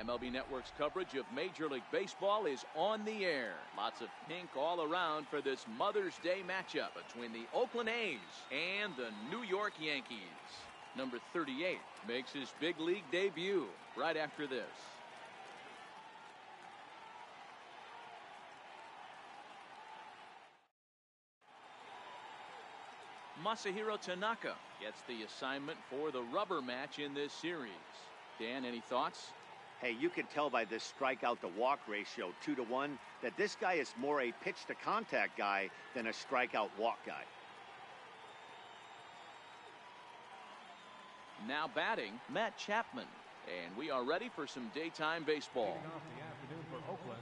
MLB Network's coverage of Major League Baseball is on the air. Lots of pink all around for this Mother's Day matchup between the Oakland A's and the New York Yankees. Number 38 makes his big league debut right after this. Masahiro Tanaka gets the assignment for the rubber match in this series. Dan, any thoughts? Hey, you can tell by this strikeout to walk ratio 2-to-1 that this guy is more a pitch to contact guy than a strikeout walk guy. Now batting, Matt Chapman. And we are ready for some daytime baseball. Leading off the afternoon for Oakland,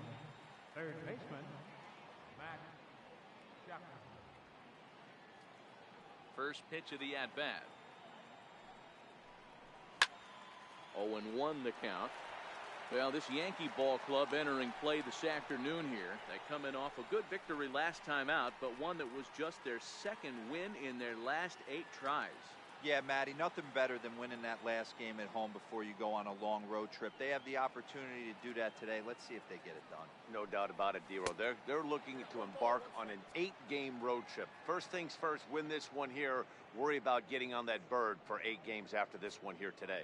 third baseman, Matt Chapman. First pitch of the at-bat. 0-1 the count. Well, this Yankee ball club entering play this afternoon here. They come in off a good victory last time out, but one that was just their second win in their last 8 tries. Yeah, Matty, nothing better than winning that last game at home before you go on a long road trip. They have the opportunity to do that today. Let's see if they get it done. No doubt about it, D-Roll. They're looking to embark on an 8-game road trip. First things first, win this one here. Worry about getting on that bird for 8 games after this one here today.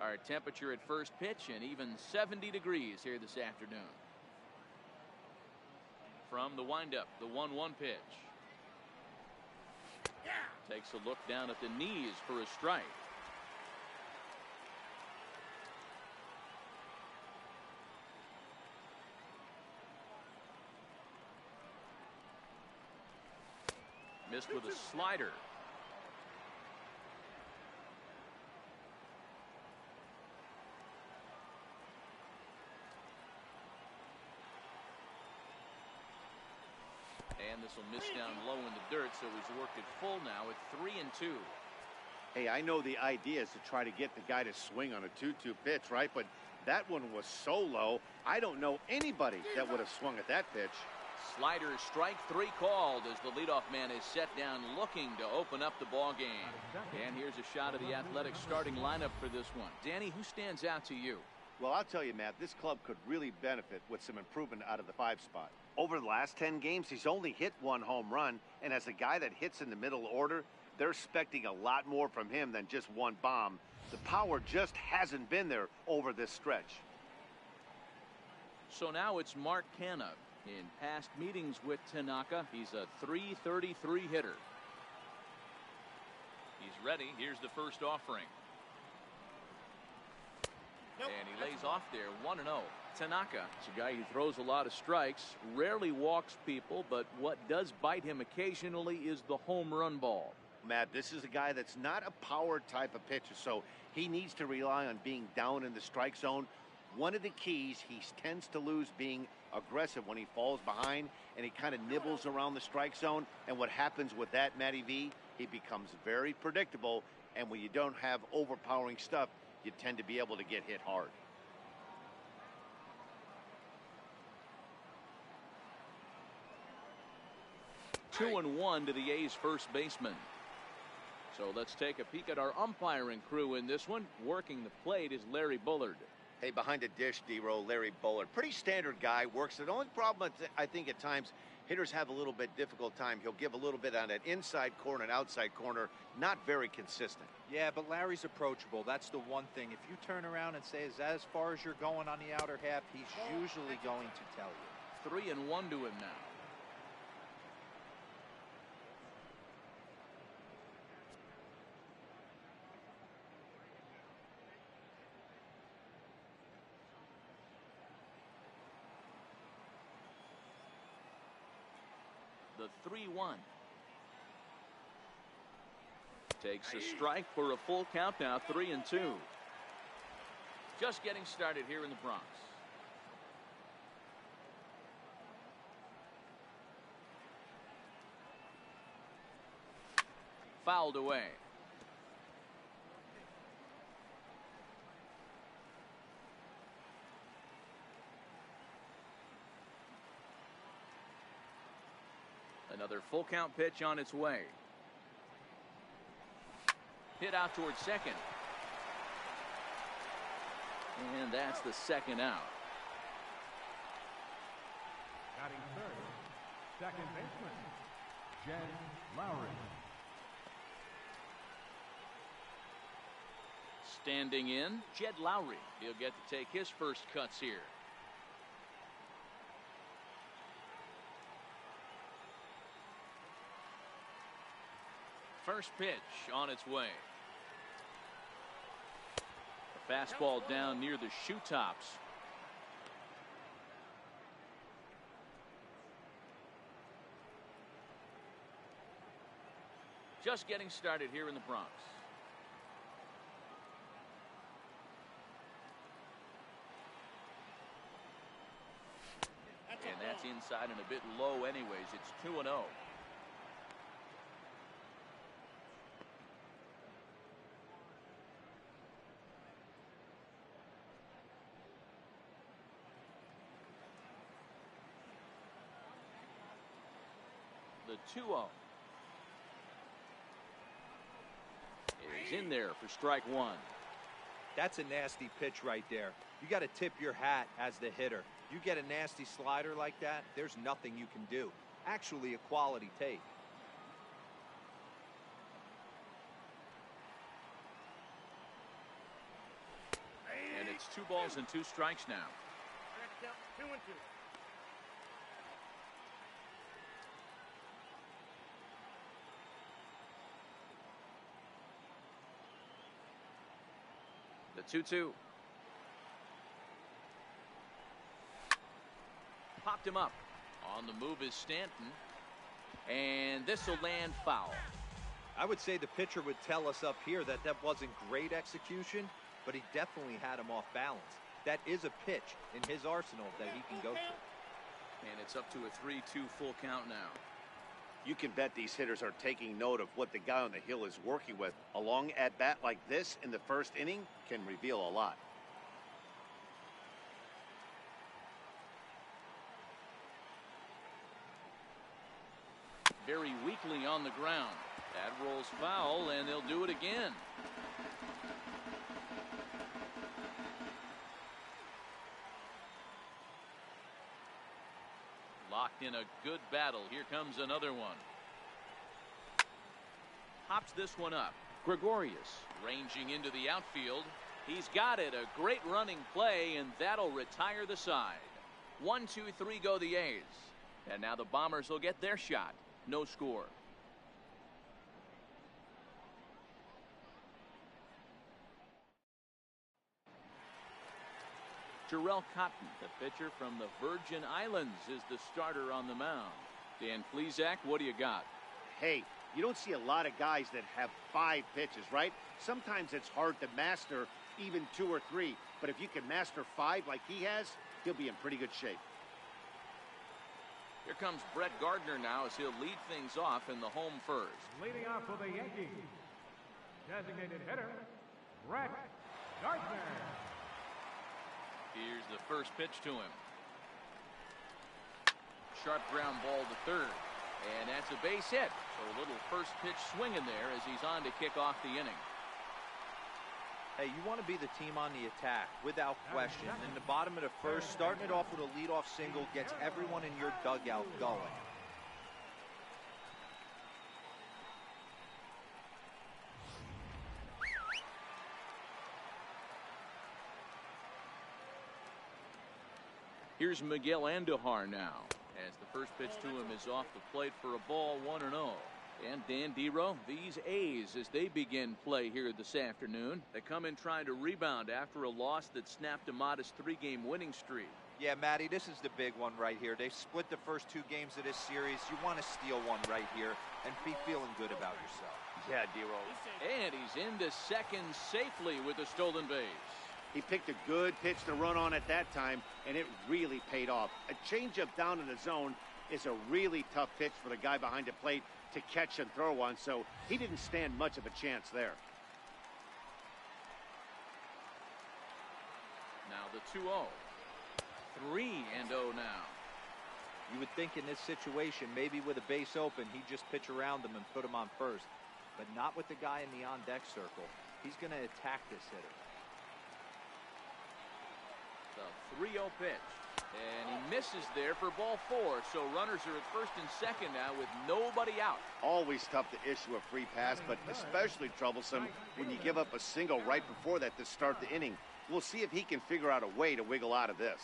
Our temperature at first pitch and even 70 degrees here this afternoon. From the windup, the 1-1 pitch. Takes a look down at the knees for a strike. Missed with a slider. And this will miss down low in the dirt, so he's worked it full now at 3-2. Hey, I know the idea is to try to get the guy to swing on a 2-2 pitch, right? But that one was so low, I don't know anybody that would have swung at that pitch. Slider, strike 3 called as the leadoff man is set down looking to open up the ball game. And here's a shot of the Athletics starting lineup for this one. Danny, who stands out to you? Well, I'll tell you, Matt, this club could really benefit with some improvement out of the 5 spot. Over the last 10 games, he's only hit 1 home run, and as a guy that hits in the middle order, they're expecting a lot more from him than just 1 bomb. The power just hasn't been there over this stretch. So now it's Mark Canna. In past meetings with Tanaka, he's a .333 hitter. He's ready. Here's the first offering. Nope. And he lays off there, 1-0. Tanaka is a guy who throws a lot of strikes, rarely walks people, but what does bite him occasionally is the home run ball. Matt, this is a guy that's not a power type of pitcher, so he needs to rely on being down in the strike zone. One of the keys, he tends to lose being aggressive when he falls behind, and he kind of nibbles around the strike zone. And what happens with that, Matty V, he becomes very predictable, and when you don't have overpowering stuff, you tend to be able to get hit hard. Two and 1 to the A's first baseman. So let's take a peek at our umpiring crew in this one. Working the plate is Larry Bullard. Hey, behind the dish, D-Roll, Larry Bullard. Pretty standard guy, works it. The only problem, I think at times, hitters have a little bit difficult time. He'll give a little bit on that inside corner and outside corner. Not very consistent. Yeah, but Larry's approachable. That's the one thing. If you turn around and say, is that as far as you're going on the outer half, he's usually going to tell you. 3-1 to him now. The 3-1. Takes a strike for a full count now, 3-2. Just getting started here in the Bronx. Fouled away. Another full count pitch on its way. Hit out towards second. And that's the second out. Batting third, second baseman, Jed Lowry. Standing in, Jed Lowry. He'll get to take his first cuts here. First pitch on its way. A fastball down near the shoe tops. Just getting started here in the Bronx. And that's inside and a bit low anyways. It's 2-0. The 2-0. It is in there for strike one. That's a nasty pitch right there. You got to tip your hat as the hitter. You get a nasty slider like that, there's nothing you can do. Actually a quality take. And it's 2 balls and 2 strikes now. 2-2. The 2-2. Popped him up. On the move is Stanton. And this will land foul. I would say the pitcher would tell us up here that that wasn't great execution, but he definitely had him off balance. That is a pitch in his arsenal that he can go through. And it's up to a 3-2 full count now. You can bet these hitters are taking note of what the guy on the hill is working with. A long at bat like this in the first inning can reveal a lot. Very weakly on the ground. That rolls foul, and they'll do it again. Locked in a good battle. Here comes another one. Hops this one up. Gregorius ranging into the outfield. He's got it. A great running play, and that'll retire the side. 1, 2, 3 go the A's. And now the Bombers will get their shot. No score. Jarrell Cotton, the pitcher from the Virgin Islands, is the starter on the mound. Dan Plesac, what do you got? Hey, you don't see a lot of guys that have 5 pitches, right? Sometimes it's hard to master even 2 or 3. But if you can master 5 like he has, he'll be in pretty good shape. Here comes Brett Gardner now as he'll lead things off in the home first. Leading off for the Yankees, designated hitter, Brett Gardner. Here's the first pitch to him. Sharp ground ball to third. And that's a base hit. So a little first pitch swinging there as he's on to kick off the inning. Hey, you want to be the team on the attack, without question. In the bottom of the first, starting it off with a leadoff single gets everyone in your dugout going. Here's Miguel Andujar now, as the first pitch to him is off the plate for a ball, 1-0. And Dan Dero, these A's, as they begin play here this afternoon, they come in trying to rebound after a loss that snapped a modest 3-game winning streak. Yeah, Matty, this is the big one right here. They've split the first 2 games of this series. You want to steal one right here and be feeling good about yourself. Yeah, Dero. And he's into second safely with a stolen base. He picked a good pitch to run on at that time, and it really paid off. A changeup down in the zone is a really tough pitch for the guy behind the plate to catch and throw on, so he didn't stand much of a chance there. Now the 2-0. 3-0 now. You would think in this situation, maybe with a base open, he'd just pitch around him and put him on first. But not with the guy in the on-deck circle. He's going to attack this hitter. The 3-0 pitch. And he misses there for ball 4. So runners are at first and second now with nobody out. Always tough to issue a free pass, but especially troublesome when you give up a single right before that to start the inning. We'll see if he can figure out a way to wiggle out of this.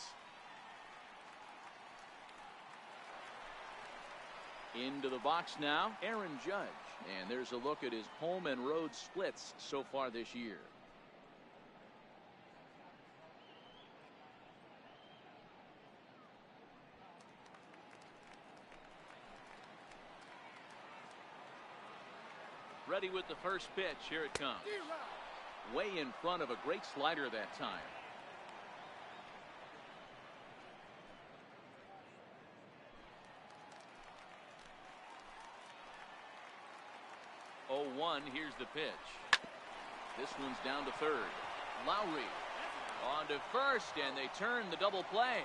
Into the box now, Aaron Judge. And there's a look at his home and road splits so far this year. Ready with the first pitch. Here it comes. Way in front of a great slider that time. Oh, 1. Here's the pitch. This one's down to third. Lowry on to first, and they turn the double play.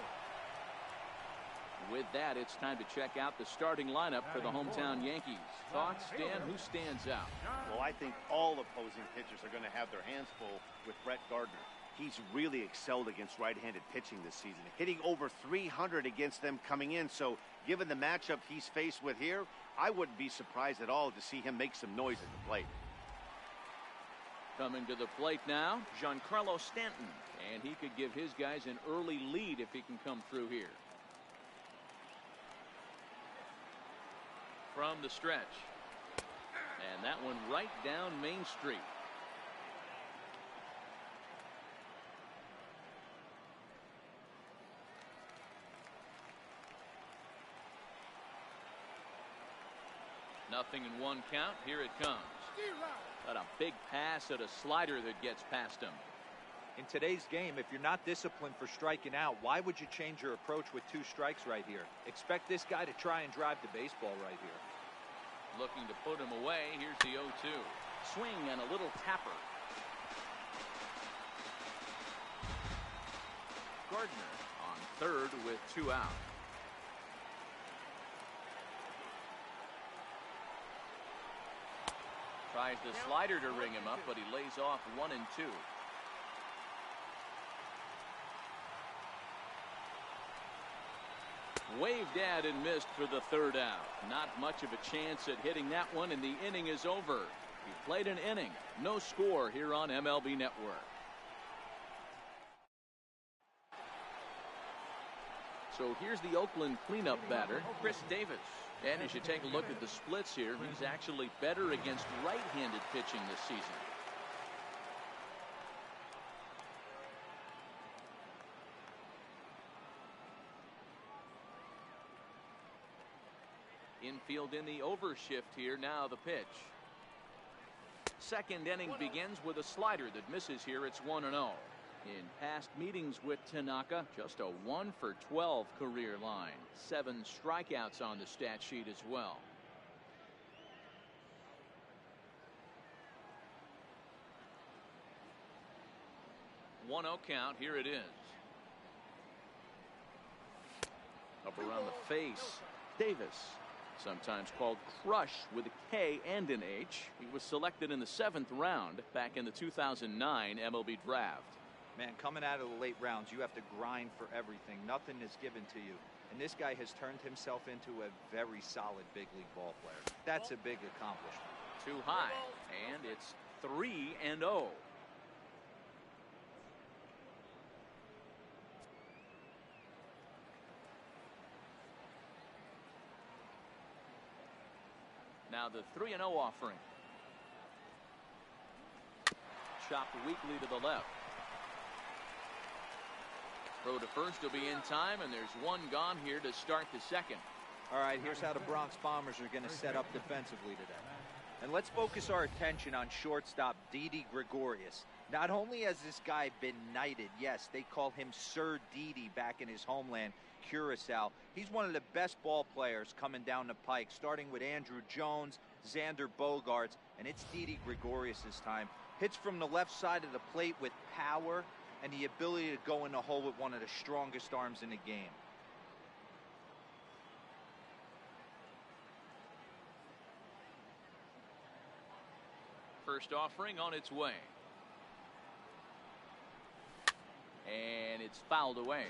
With that, it's time to check out the starting lineup for the hometown Yankees. Thoughts, Dan? Who stands out? Well, I think all opposing pitchers are going to have their hands full with Brett Gardner. He's really excelled against right-handed pitching this season, hitting over 300 against them coming in. So given the matchup he's faced with here, I wouldn't be surprised at all to see him make some noise at the plate. Coming to the plate now, Giancarlo Stanton. And he could give his guys an early lead if he can come through here. From the stretch. And that one right down Main Street. Nothing in 1 count. Here it comes. Got a big pass at a slider that gets past him. In today's game, if you're not disciplined for striking out, why would you change your approach with 2 strikes right here? Expect this guy to try and drive the baseball right here. Looking to put him away. Here's the 0-2. Swing and a little tapper. Gardner on third with 2 out. Tries the slider to ring him up, but he lays off 1 and 2. Waved at and missed for the 3rd out. Not much of a chance at hitting that one, and the inning is over. He played an inning. No score here on MLB Network. So here's the Oakland cleanup batter, Chris Davis. And as you take a look at the splits here, he's actually better against right-handed pitching this season. Infield in the overshift here. Now the pitch. Second inning begins with a slider that misses here. It's 1-0. In past meetings with Tanaka, just a 1 for 12 career line. 7 strikeouts on the stat sheet as well. One-0 count. Here it is. Up around the face. Davis. Sometimes called Crush with a K and an H. He was selected in the 7th round back in the 2009 MLB draft. Man, coming out of the late rounds, you have to grind for everything. Nothing is given to you. And this guy has turned himself into a very solid big league ball player. That's a big accomplishment. Too high. And it's 3-0. Now the 3-0 offering. Chopped weakly to the left. Throw to first will be in time, and there's 1 gone here to start the 2nd. All right, here's how the Bronx Bombers are going to set up defensively today. And let's focus our attention on shortstop Didi Gregorius. Not only has this guy been knighted, yes, they call him Sir Didi back in his homeland, Curacao. He's one of the best ball players coming down the pike, starting with Andrew Jones, Xander Bogaerts, and it's Didi Gregorius this time. Hits from the left side of the plate with power and the ability to go in the hole with one of the strongest arms in the game. First offering on its way. And it's fouled away.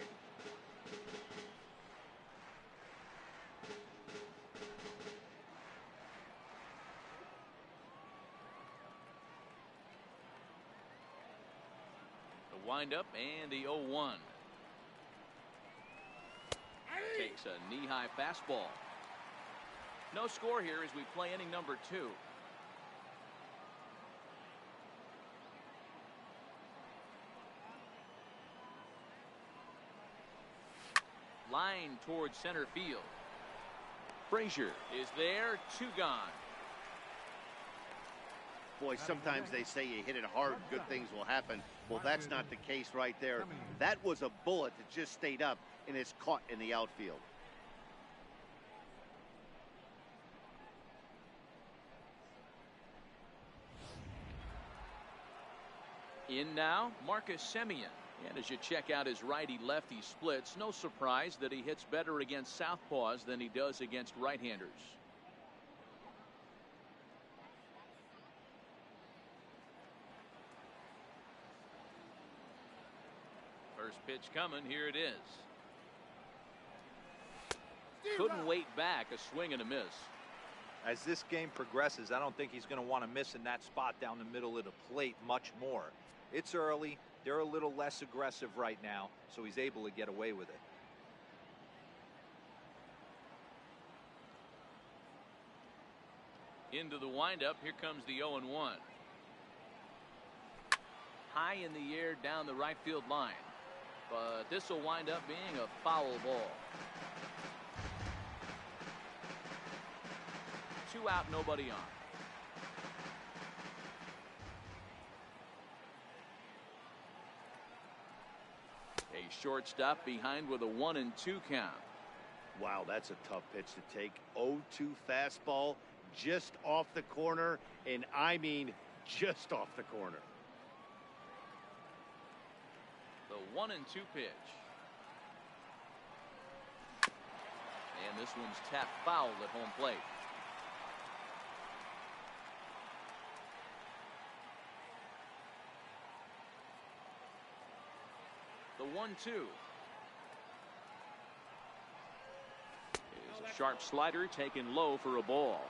The windup and the 0-1. Takes a knee-high fastball. No score here as we play inning number 2. Line towards center field. Frazier is there, 2 gone. Boy, sometimes they say you hit it hard, good things will happen. Well, that's not the case right there. That was a bullet that just stayed up and is caught in the outfield. In now, Marcus Semien. And as you check out his righty-lefty splits, no surprise that he hits better against southpaws than he does against right-handers. First pitch coming, here it is. Couldn't wait back, a swing and a miss. As this game progresses, I don't think he's going to want to miss in that spot down the middle of the plate much more. It's early. They're a little less aggressive right now, so he's able to get away with it. Into the windup, here comes the 0-1. High in the air down the right field line. But this will wind up being a foul ball. 2 out, nobody on. A shortstop behind with a 1-2 count. Wow, that's a tough pitch to take. 0-2 fastball just off the corner, and I mean just off the corner. The 1-2 pitch. And this one's tapped foul at home plate. The 1-2 is a sharp slider taken low for a ball.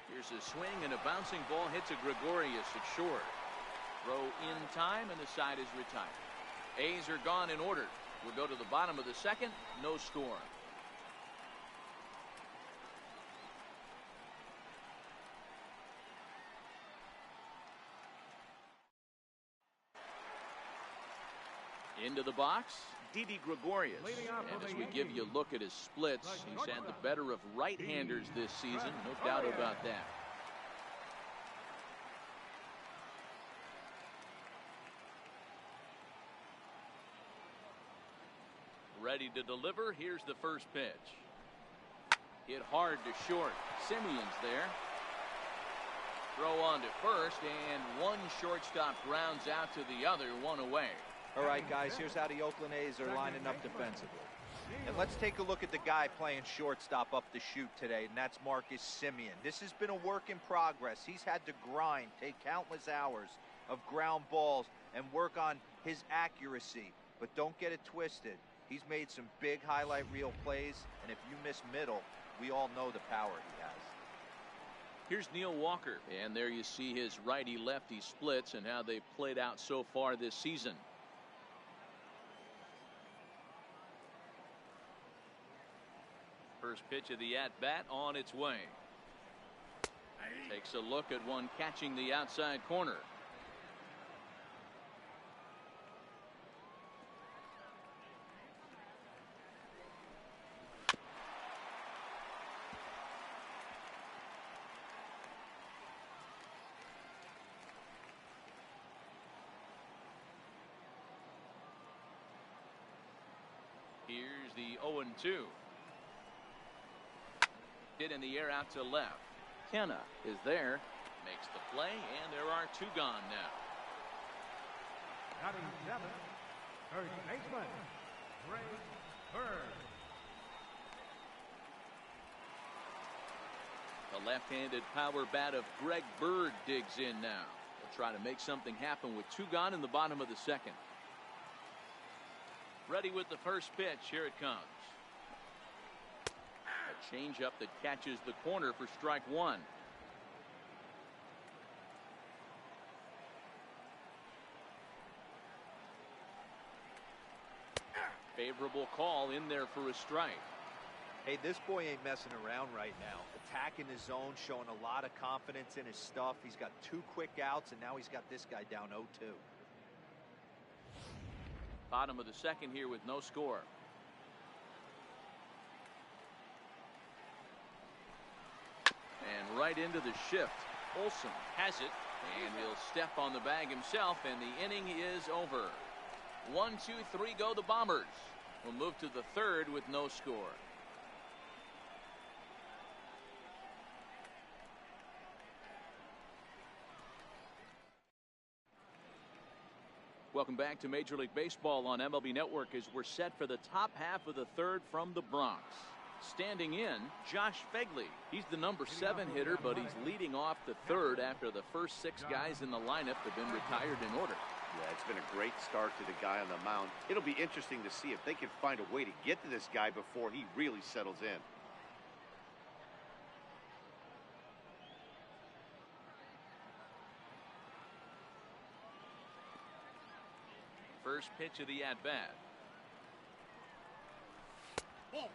Here's a swing and a bouncing ball hits a Gregorius at short. Throw in time and the side is retired. A's are gone in order. We'll go to the bottom of the second. No score. Into the box, Didi Gregorius. And as we give you a look at his splits, he's had the better of right-handers this season, no doubt about that. Ready to deliver, here's the first pitch. Hit hard to short. Simeon's there. Throw on to first, and one shortstop grounds out to the other, 1 away. All right, guys, here's how the Oakland A's are lining up defensively. And let's take a look at the guy playing shortstop up the chute today, and that's Marcus Semien. This has been a work in progress. He's had to grind, take countless hours of ground balls, and work on his accuracy. But don't get it twisted. He's made some big highlight reel plays, and if you miss middle, we all know the power he has. Here's Neil Walker, and there you see his righty-lefty splits and how they've played out so far this season. First pitch of the at-bat on its way. Takes a look at one catching the outside corner. Here's the 0-2. Hit in the air out to left. Kenna is there, makes the play, and there are 2 gone now. Batting 7, first baseman, Ray Bird. The left-handed power bat of Greg Bird digs in now. They'll try to make something happen with 2 gone in the bottom of the 2nd. Ready with the first pitch. Here it comes. A changeup that catches the corner for strike 1. Favorable call in there for a strike. Hey, this boy ain't messing around right now. Attacking his zone, showing a lot of confidence in his stuff. He's got 2 quick outs, and now he's got this guy down 0-2. Bottom of the 2nd here with no score. And right into the shift. Olsen has it, and he'll step on the bag himself, and the inning is over. 1, 2, 3 go the Bombers. We'll move to the 3rd with no score. Welcome back to Major League Baseball on MLB Network as we're set for the top half of the 3rd from the Bronx. Standing in, Josh Fegley. He's the number 7 hitter, but he's leading off the 3rd after the first 6 guys in the lineup have been retired in order. Yeah, it's been a great start to the guy on the mound. It'll be interesting to see if they can find a way to get to this guy before he really settles in. First pitch of the at-bat.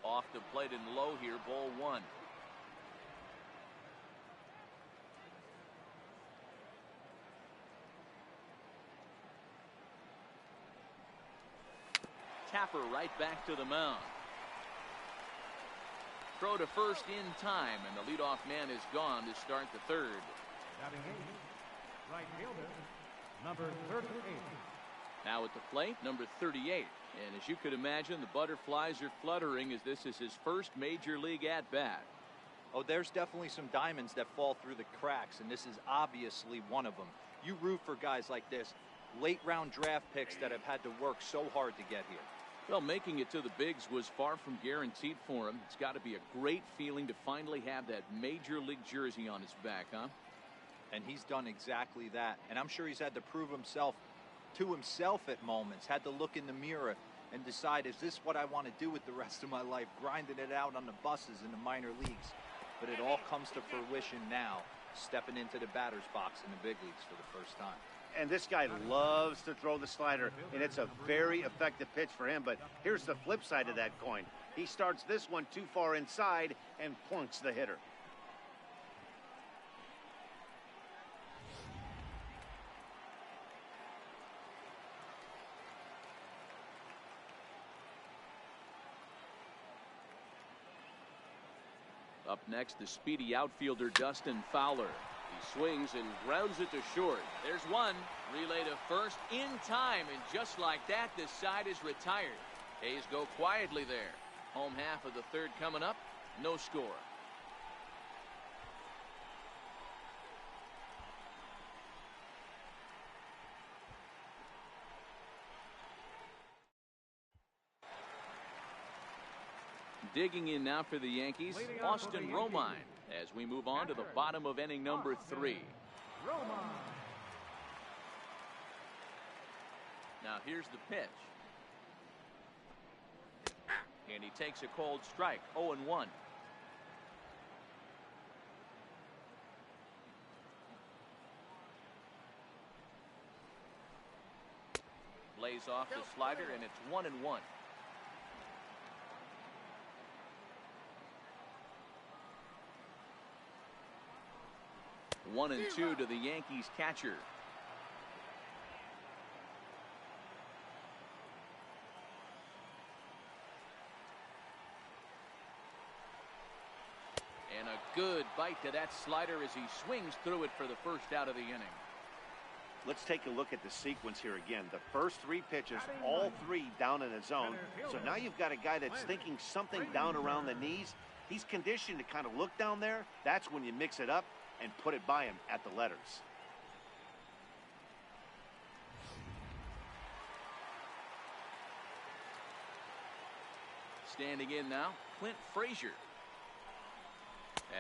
Off the plate and low here, ball 1. Tapper right back to the mound. Throw to first in time, and the leadoff man is gone to start the 3rd. Batting 8, right fielder, number 38. Now at the plate, number 38. And as you could imagine, the butterflies are fluttering as this is his first major league at-bat. Oh, there's definitely some diamonds that fall through the cracks, and this is obviously one of them. You root for guys like this, late-round draft picks that have had to work so hard to get here. Well, making it to the bigs was far from guaranteed for him. It's got to be a great feeling to finally have that major league jersey on his back, huh? And he's done exactly that. And I'm sure he's had to prove himself to himself at moments, had to look in the mirror and decide, is this what I want to do with the rest of my life, grinding it out on the buses in the minor leagues? But it all comes to fruition now, stepping into the batter's box in the big leagues for the first time. And this guy loves to throw the slider, and it's a very effective pitch for him. But here's the flip side of that coin. He starts this one too far inside and plunks the hitter. Up next, the speedy outfielder Dustin Fowler. He swings and grounds it to short. There's one. Relay to first in time, and just like that, this side is retired. A's go quietly there. Home half of the 3rd coming up. No score. Digging in now for the Yankees, Austin Romine, as we move on to the bottom of inning number 3. Now here's the pitch. And he takes a cold strike, 0-1. Lays off the slider, and it's 1-1. One and 2 to the Yankees catcher. And a good bite to that slider as he swings through it for the first out of the inning. Let's take a look at the sequence here again. The first 3 pitches, all 3 down in the zone. So now you've got a guy that's thinking something down around the knees. He's conditioned to kind of look down there. That's when you mix it up and put it by him at the letters. Standing in now, Clint Frazier.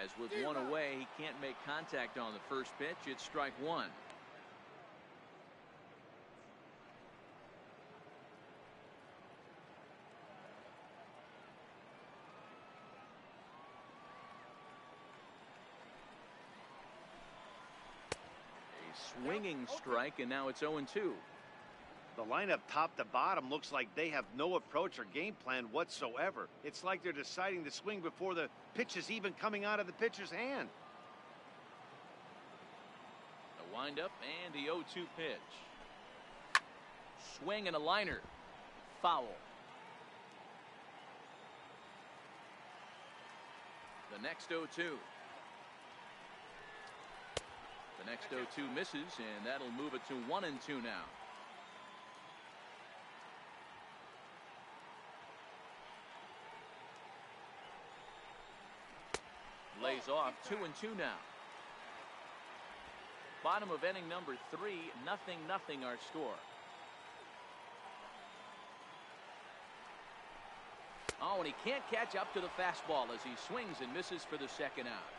As with one away, he can't make contact on the first pitch. It's strike one. A swinging strike, and now it's 0-2. The lineup top to bottom looks like they have no approach or game plan whatsoever. It's like they're deciding to swing before the pitch is even coming out of the pitcher's hand. A windup and the 0-2 pitch. Swing and a liner. Foul. The next 0-2. The next 0-2 misses, and that'll move it to 1-2 now. Lays off 2-2 now. Bottom of inning number 3, 0-0 our score. Oh, and he can't catch up to the fastball as he swings and misses for the second out.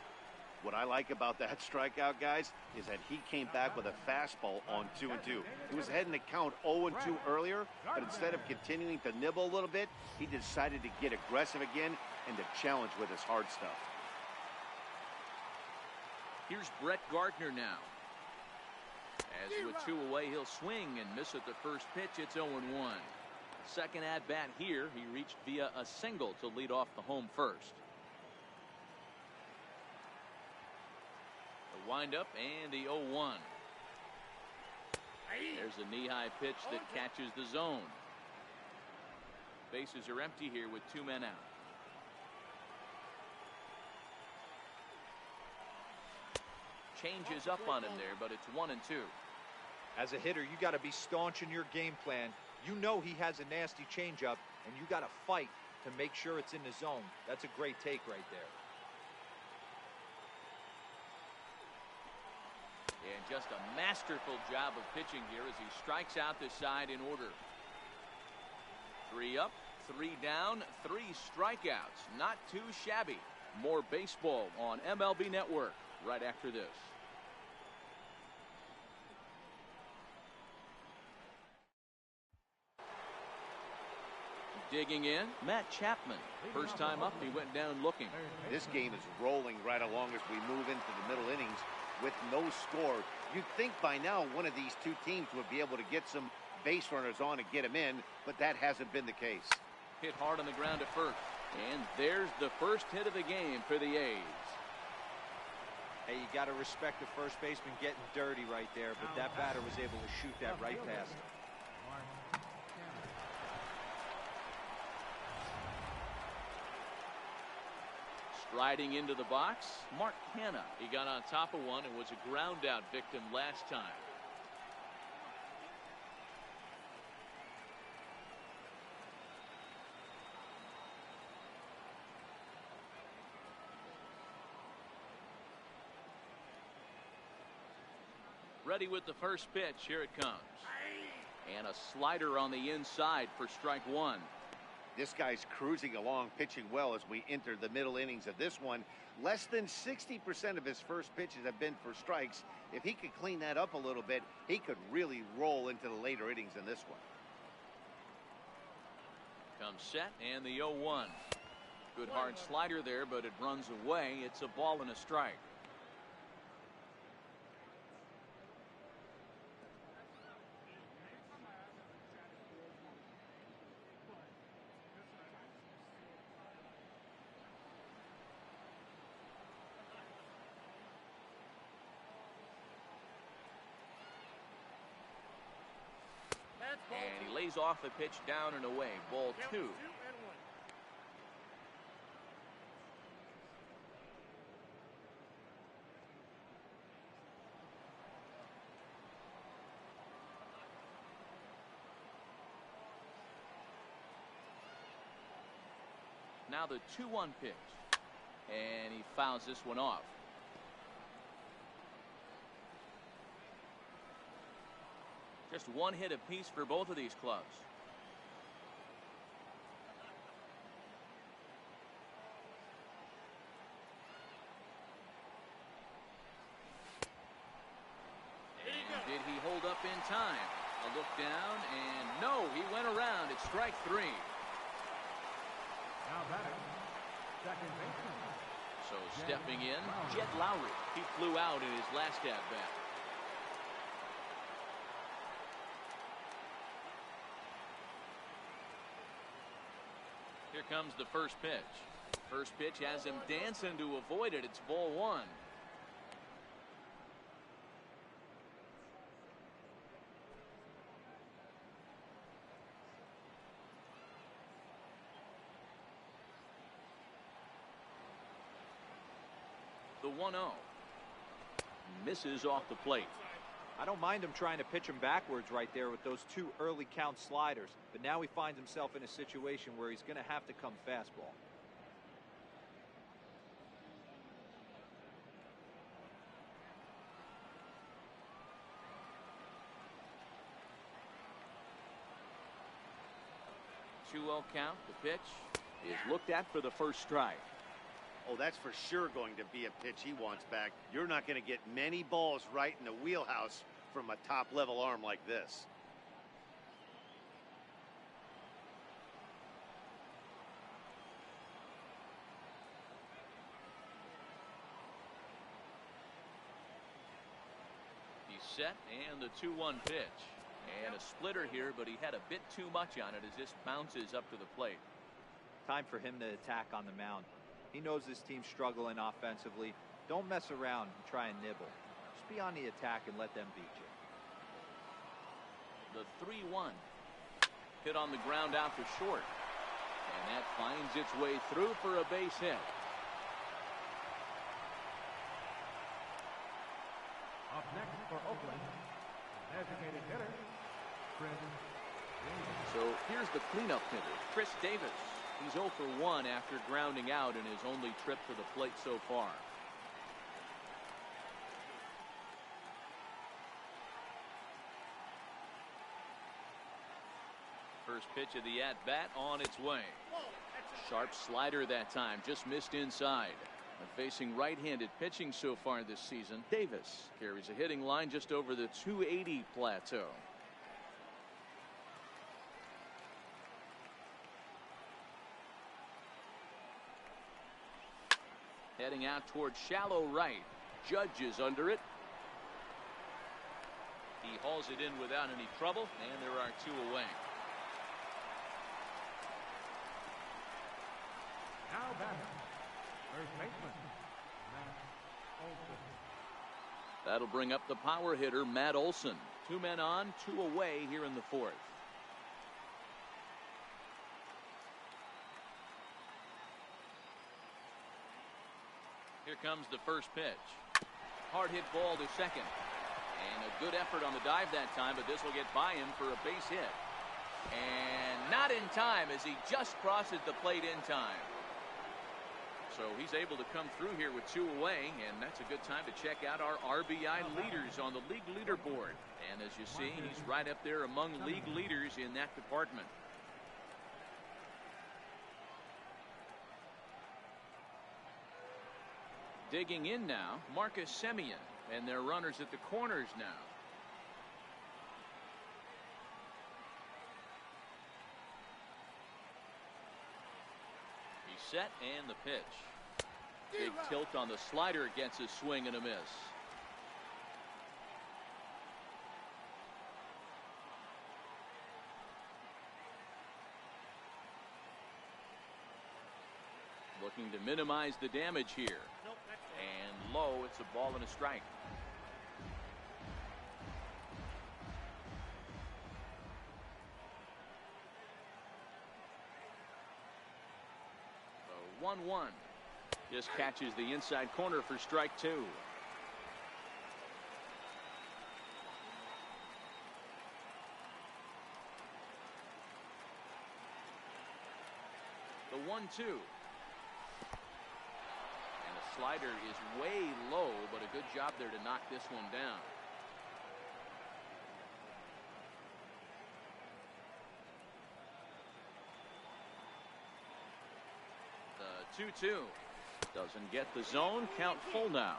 What I like about that strikeout, guys, is that he came back with a fastball on 2-2. He was ahead in the count 0-2 earlier, but instead of continuing to nibble a little bit, he decided to get aggressive again and to challenge with his hard stuff. Here's Brett Gardner now. As with 2 away, he'll swing and miss at the first pitch. It's 0-1. Second at bat here, he reached via a single to lead off the home first. The windup and the 0-1. There's a knee-high pitch that catches the zone. Bases are empty here with 2 men out. Changes up on him there, but it's 1-2. As a hitter, you got to be staunch in your game plan. You know he has a nasty changeup, and you got to fight to make sure it's in the zone. That's a great take right there. And just a masterful job of pitching here as he strikes out this side in order. 3 up, 3 down, 3 strikeouts. Not too shabby. More baseball on MLB Network right after this. Digging in, Matt Chapman. First time up, he went down looking. This game is rolling right along as we move into the middle innings with no score. You'd think by now one of these two teams would be able to get some base runners on and get them in, but that hasn't been the case. Hit hard on the ground at first. And there's the first hit of the game for the A's. Hey, you got to respect the first baseman getting dirty right there, but that batter was able to shoot that right past him. Striding into the box, Mark Canna. He got on top of one and was a ground out victim last time. Ready with the first pitch. Here it comes. And a slider on the inside for strike one. This guy's cruising along, pitching well as we enter the middle innings of this one. Less than 60% of his first pitches have been for strikes. If he could clean that up a little bit, he could really roll into the later innings in this one. Comes set and the 0-1. Good hard slider there, but it runs away. It's a ball and a strike. And he lays off the pitch down and away. Ball 2. Now the 2-1 pitch. And he fouls this one off. Just one hit apiece for both of these clubs. in time. A look down, and no, he went around. It's strike 3. Now batting, second baseman. So stepping in, Jed Lowry. He flew out in his last at-bat. Here comes the first pitch. First pitch has him dancing to avoid it. It's ball 1. The 1-0. Misses off the plate. I don't mind him trying to pitch him backwards right there with those 2 early count sliders, but now he finds himself in a situation where he's going to have to come fastball. Two 2-0 count. The pitch is looked at for the first strike. Oh, that's for sure going to be a pitch he wants back. You're not going to get many balls right in the wheelhouse from a top-level arm like this. He's set, and the 2-1 pitch. And a splitter here, but he had a bit too much on it as this bounces up to the plate. Time for him to attack on the mound. He knows this team's struggling offensively. Don't mess around and try and nibble. Just be on the attack and let them beat you. The 3-1. Hit on the ground out to short. And that finds its way through for a base hit. Up next for Oakland, designated hitter, Chris Davis. So here's the cleanup hitter, Chris Davis. He's 0 for 1 after grounding out in his only trip to the plate so far. First pitch of the at-bat on its way. Sharp slider that time, just missed inside. Facing right-handed pitching so far this season, Davis carries a hitting line just over the 280 plateau. Heading out towards shallow right. Judge is under it. He hauls it in without any trouble, and there are 2 away. Now batting, first baseman, Matt Olson. That'll bring up the power hitter, Matt Olson. 2 men on, 2 away here in the 4th. Here comes the first pitch. Hard hit ball to second. And a good effort on the dive that time, but this will get by him for a base hit. And not in time as he just crosses the plate in time. So he's able to come through here with 2 away, and that's a good time to check out our RBI leaders on the league leaderboard. And as you see, he's right up there among league leaders in that department. Digging in now, Marcus Semien, and their runners at the corners now. He's set, and the pitch. Big tilt on the slider, gets a swing and a miss. Looking to minimize the damage here. And low, it's a ball and a strike. The 1-1. Just catches the inside corner for strike 2. The 1-2. Slider is way low, but a good job there to knock this one down. The 2-2 doesn't get the zone. Count full now.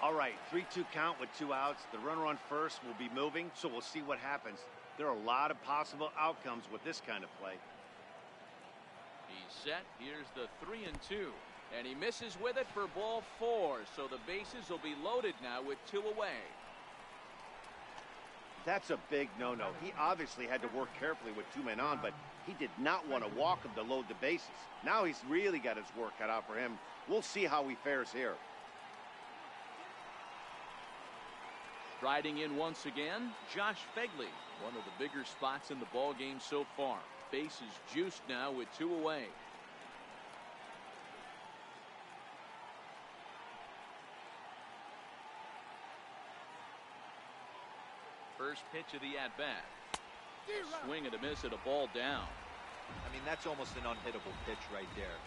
All right, 3-2 count with 2 outs. The runner on first will be moving, so we'll see what happens. There are a lot of possible outcomes with this kind of play. He's set. Here's the 3-2. And he misses with it for ball 4. So the bases will be loaded now with 2 away. That's a big no-no. He obviously had to work carefully with 2 men on, but he did not want to walk him to load the bases. Now he's really got his work cut out for him. We'll see how he fares here. Riding in once again, Josh Fegley, one of the bigger spots in the ball game so far. Bases juiced now with 2 away. First pitch of the at-bat. Swing and a miss at a ball down. I mean, that's almost an unhittable pitch right there.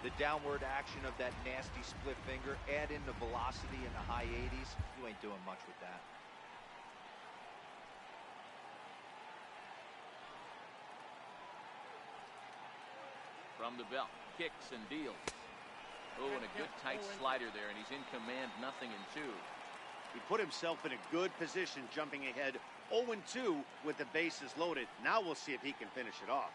The downward action of that nasty split finger, add in the velocity in the high 80s, you ain't doing much with that. From the belt, kicks and deals. Oh, and a good tight slider there, and he's in command, 0-2. He put himself in a good position jumping ahead 0-2 with the bases loaded. Now we'll see if he can finish it off.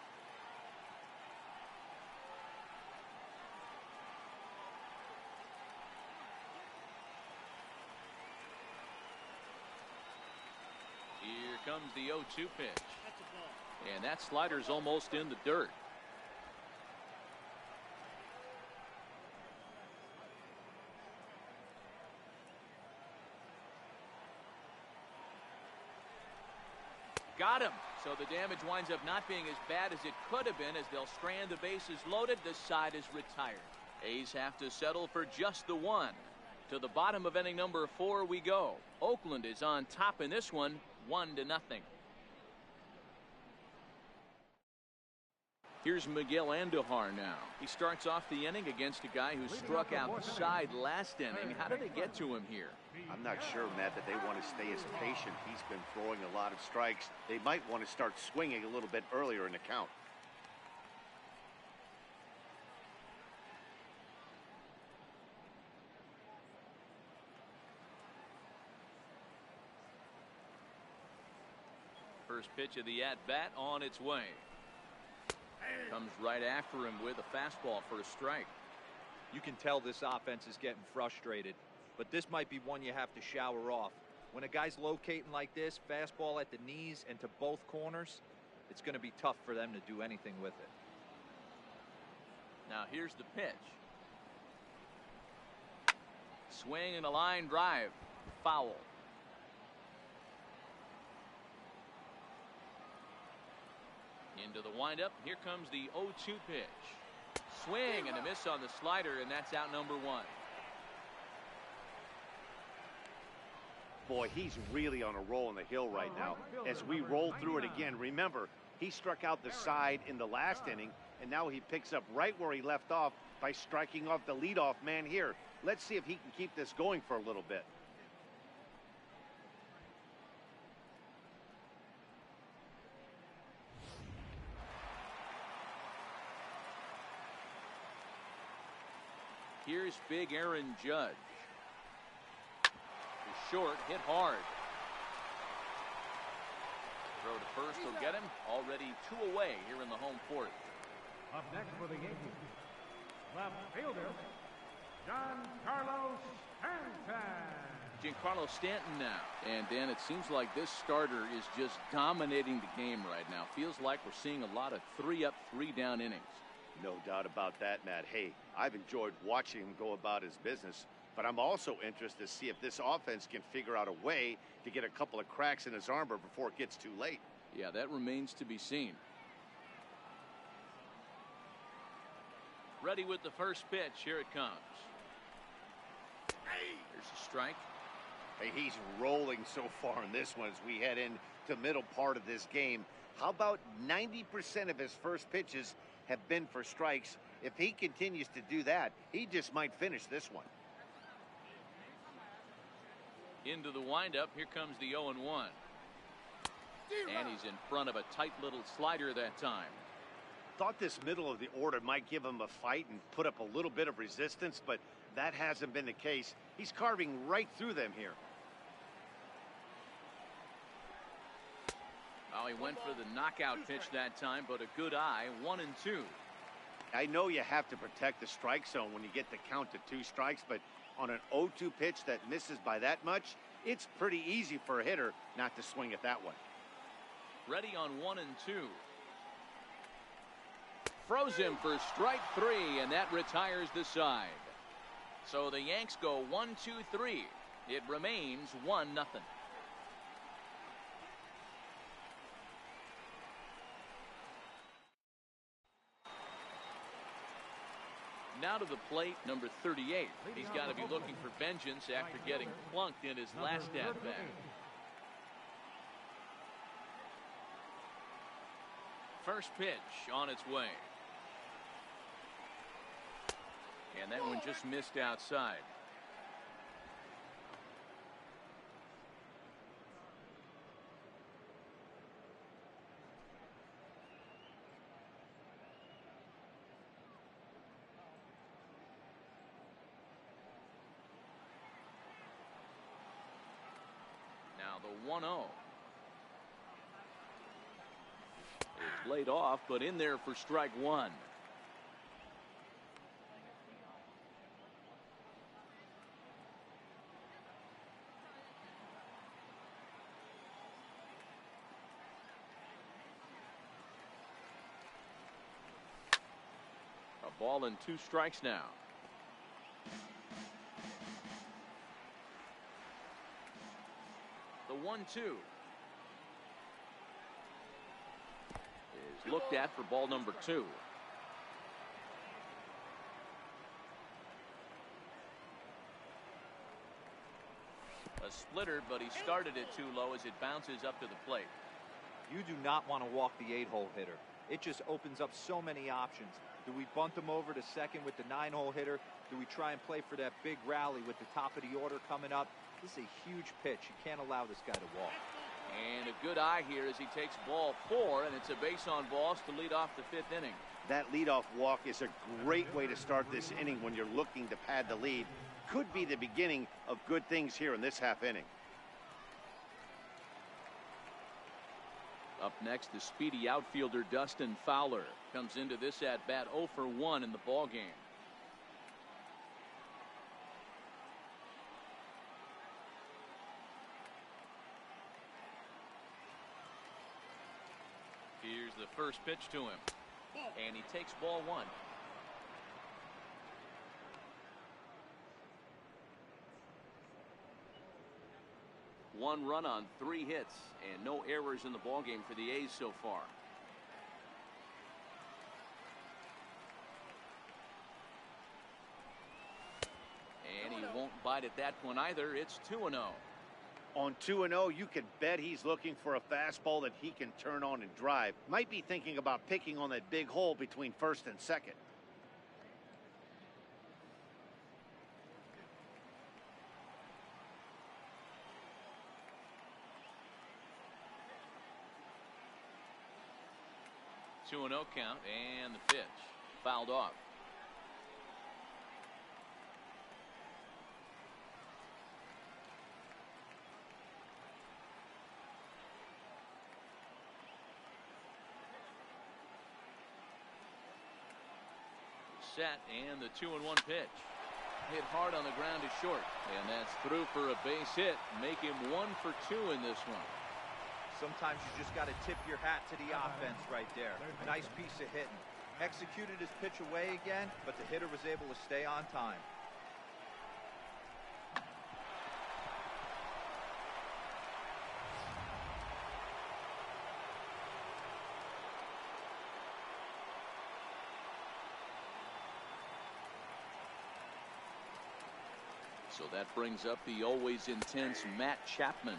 Here comes the 0-2 pitch. And that slider's almost in the dirt. Got him. So the damage winds up not being as bad as it could have been as they'll strand the bases loaded. The side is retired. A's have to settle for just the 1. To the bottom of inning number 4 we go. Oakland is on top in this one, 1-0. Here's Miguel Andujar now. He starts off the inning against a guy who struck outside last inning. How did they get to him here? I'm not sure, Matt, that they want to stay as patient. He's been throwing a lot of strikes. They might want to start swinging a little bit earlier in the count. First pitch of the at-bat on its way. Comes right after him with a fastball for a strike. You can tell this offense is getting frustrated, but this might be one you have to shower off. When a guy's locating like this, fastball at the knees and to both corners, it's going to be tough for them to do anything with it. Now here's the pitch. Swing and a line drive. Foul. Into the windup. Here comes the 0-2 pitch. Swing and a miss on the slider, and that's out number 1. Boy, he's really on a roll on the hill right now. As we roll through it again, remember, he struck out the side in the last inning, and now he picks up right where he left off by striking off the leadoff man here. Let's see if he can keep this going for a little bit. Here's big Aaron Judge. The short, hit hard. Throw to first will get him. Already 2 away here in the home fourth. Up next for the Yankees, left fielder, Giancarlo Stanton. Giancarlo Stanton now. And Dan, it seems like this starter is just dominating the game right now. Feels like we're seeing a lot of 3-up, 3-down innings. No doubt about that, Matt. Hey, I've enjoyed watching him go about his business, but I'm also interested to see if this offense can figure out a way to get a couple of cracks in his armor before it gets too late. Yeah, that remains to be seen. Ready with the first pitch. Here it comes. There's a strike. Hey, he's rolling so far in this one as we head into the middle part of this game. How about 90% of his first pitches have been for strikes? If he continues to do that, he just might finish this one. Into the windup. Here comes the 0-1. And he's in front of a tight little slider that time. Thought this middle of the order might give him a fight and put up a little bit of resistance, but That hasn't been the case. He's carving right through them here. Well, he went for the knockout pitch that time, but a good eye, 1-2. I know you have to protect the strike zone when you get the count to 2 strikes, but on an 0-2 pitch that misses by that much, it's pretty easy for a hitter not to swing it that way. Ready on 1-2. Froze him for strike 3, and that retires the side. So the Yanks go 1-2-3. It remains 1-0. Now to the plate, number 38. He's got to be looking for vengeance after getting plunked in his last at-bat. First pitch on its way. And that one just missed outside. Now the 1-0. It's laid off, but in there for strike 1. A ball and 2 strikes now. The 1-2 is looked at for ball number 2. A splitter, but he started it too low as it bounces up to the plate. You do not want to walk the 8-hole hitter. It just opens up so many options. Do we bunt him over to second with the 9-hole hitter? Do we try and play for that big rally with the top of the order coming up? This is a huge pitch. You can't allow this guy to walk. And a good eye here as he takes ball 4, and it's a base on balls to lead off the 5th inning. That leadoff walk is a great way to start this inning when you're looking to pad the lead. Could be the beginning of good things here in this half inning. Up next, the speedy outfielder Dustin Fowler comes into this at-bat 0 for 1 in the ballgame. Here's the first pitch to him, and he takes ball 1. One run on 3 hits and no errors in the ballgame for the A's so far. And he won't bite at that one either. It's 2-0. On 2-0, you can bet he's looking for a fastball that he can turn on and drive. Might be thinking about picking on that big hole between first and second. Two 2-0 count, and the pitch fouled off. Set, and the 2-1 pitch. Hit hard on the ground to short, and that's through for a base hit. Make him 1 for 2 in this one. Sometimes you just got to tip your hat to the offense right there. Nice piece of hitting. Executed his pitch away again, but the hitter was able to stay on time. So that brings up the always intense Matt Chapman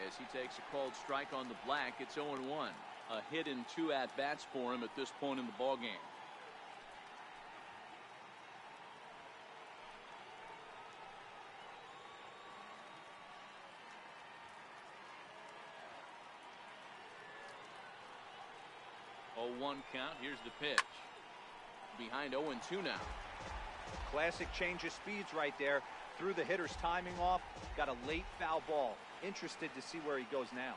as he takes a called strike on the black. It's 0-1. A hit in 2 at-bats for him at this point in the ballgame. Oh, 1 count. Here's the pitch. Behind 0-2 now. Classic change of speeds right there. Threw the hitter's timing off. Got a late foul ball. Interested to see where he goes now.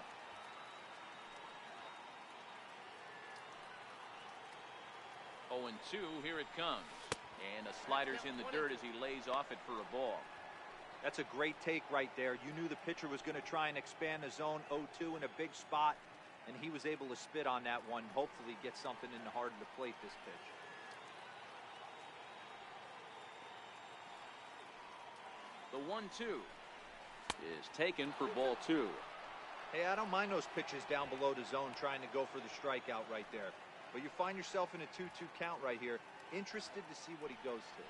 Oh, and 2, here it comes. And a slider's in the dirt as he lays off it for a ball. That's a great take right there. You knew the pitcher was going to try and expand the zone 0-2 in a big spot, and he was able to spit on that one. Hopefully get something in the heart of the plate this pitch. The 1-2 is taken for ball 2. Hey, I don't mind those pitches down below the zone trying to go for the strikeout right there. But you find yourself in a 2-2 count right here. Interested to see what he goes to.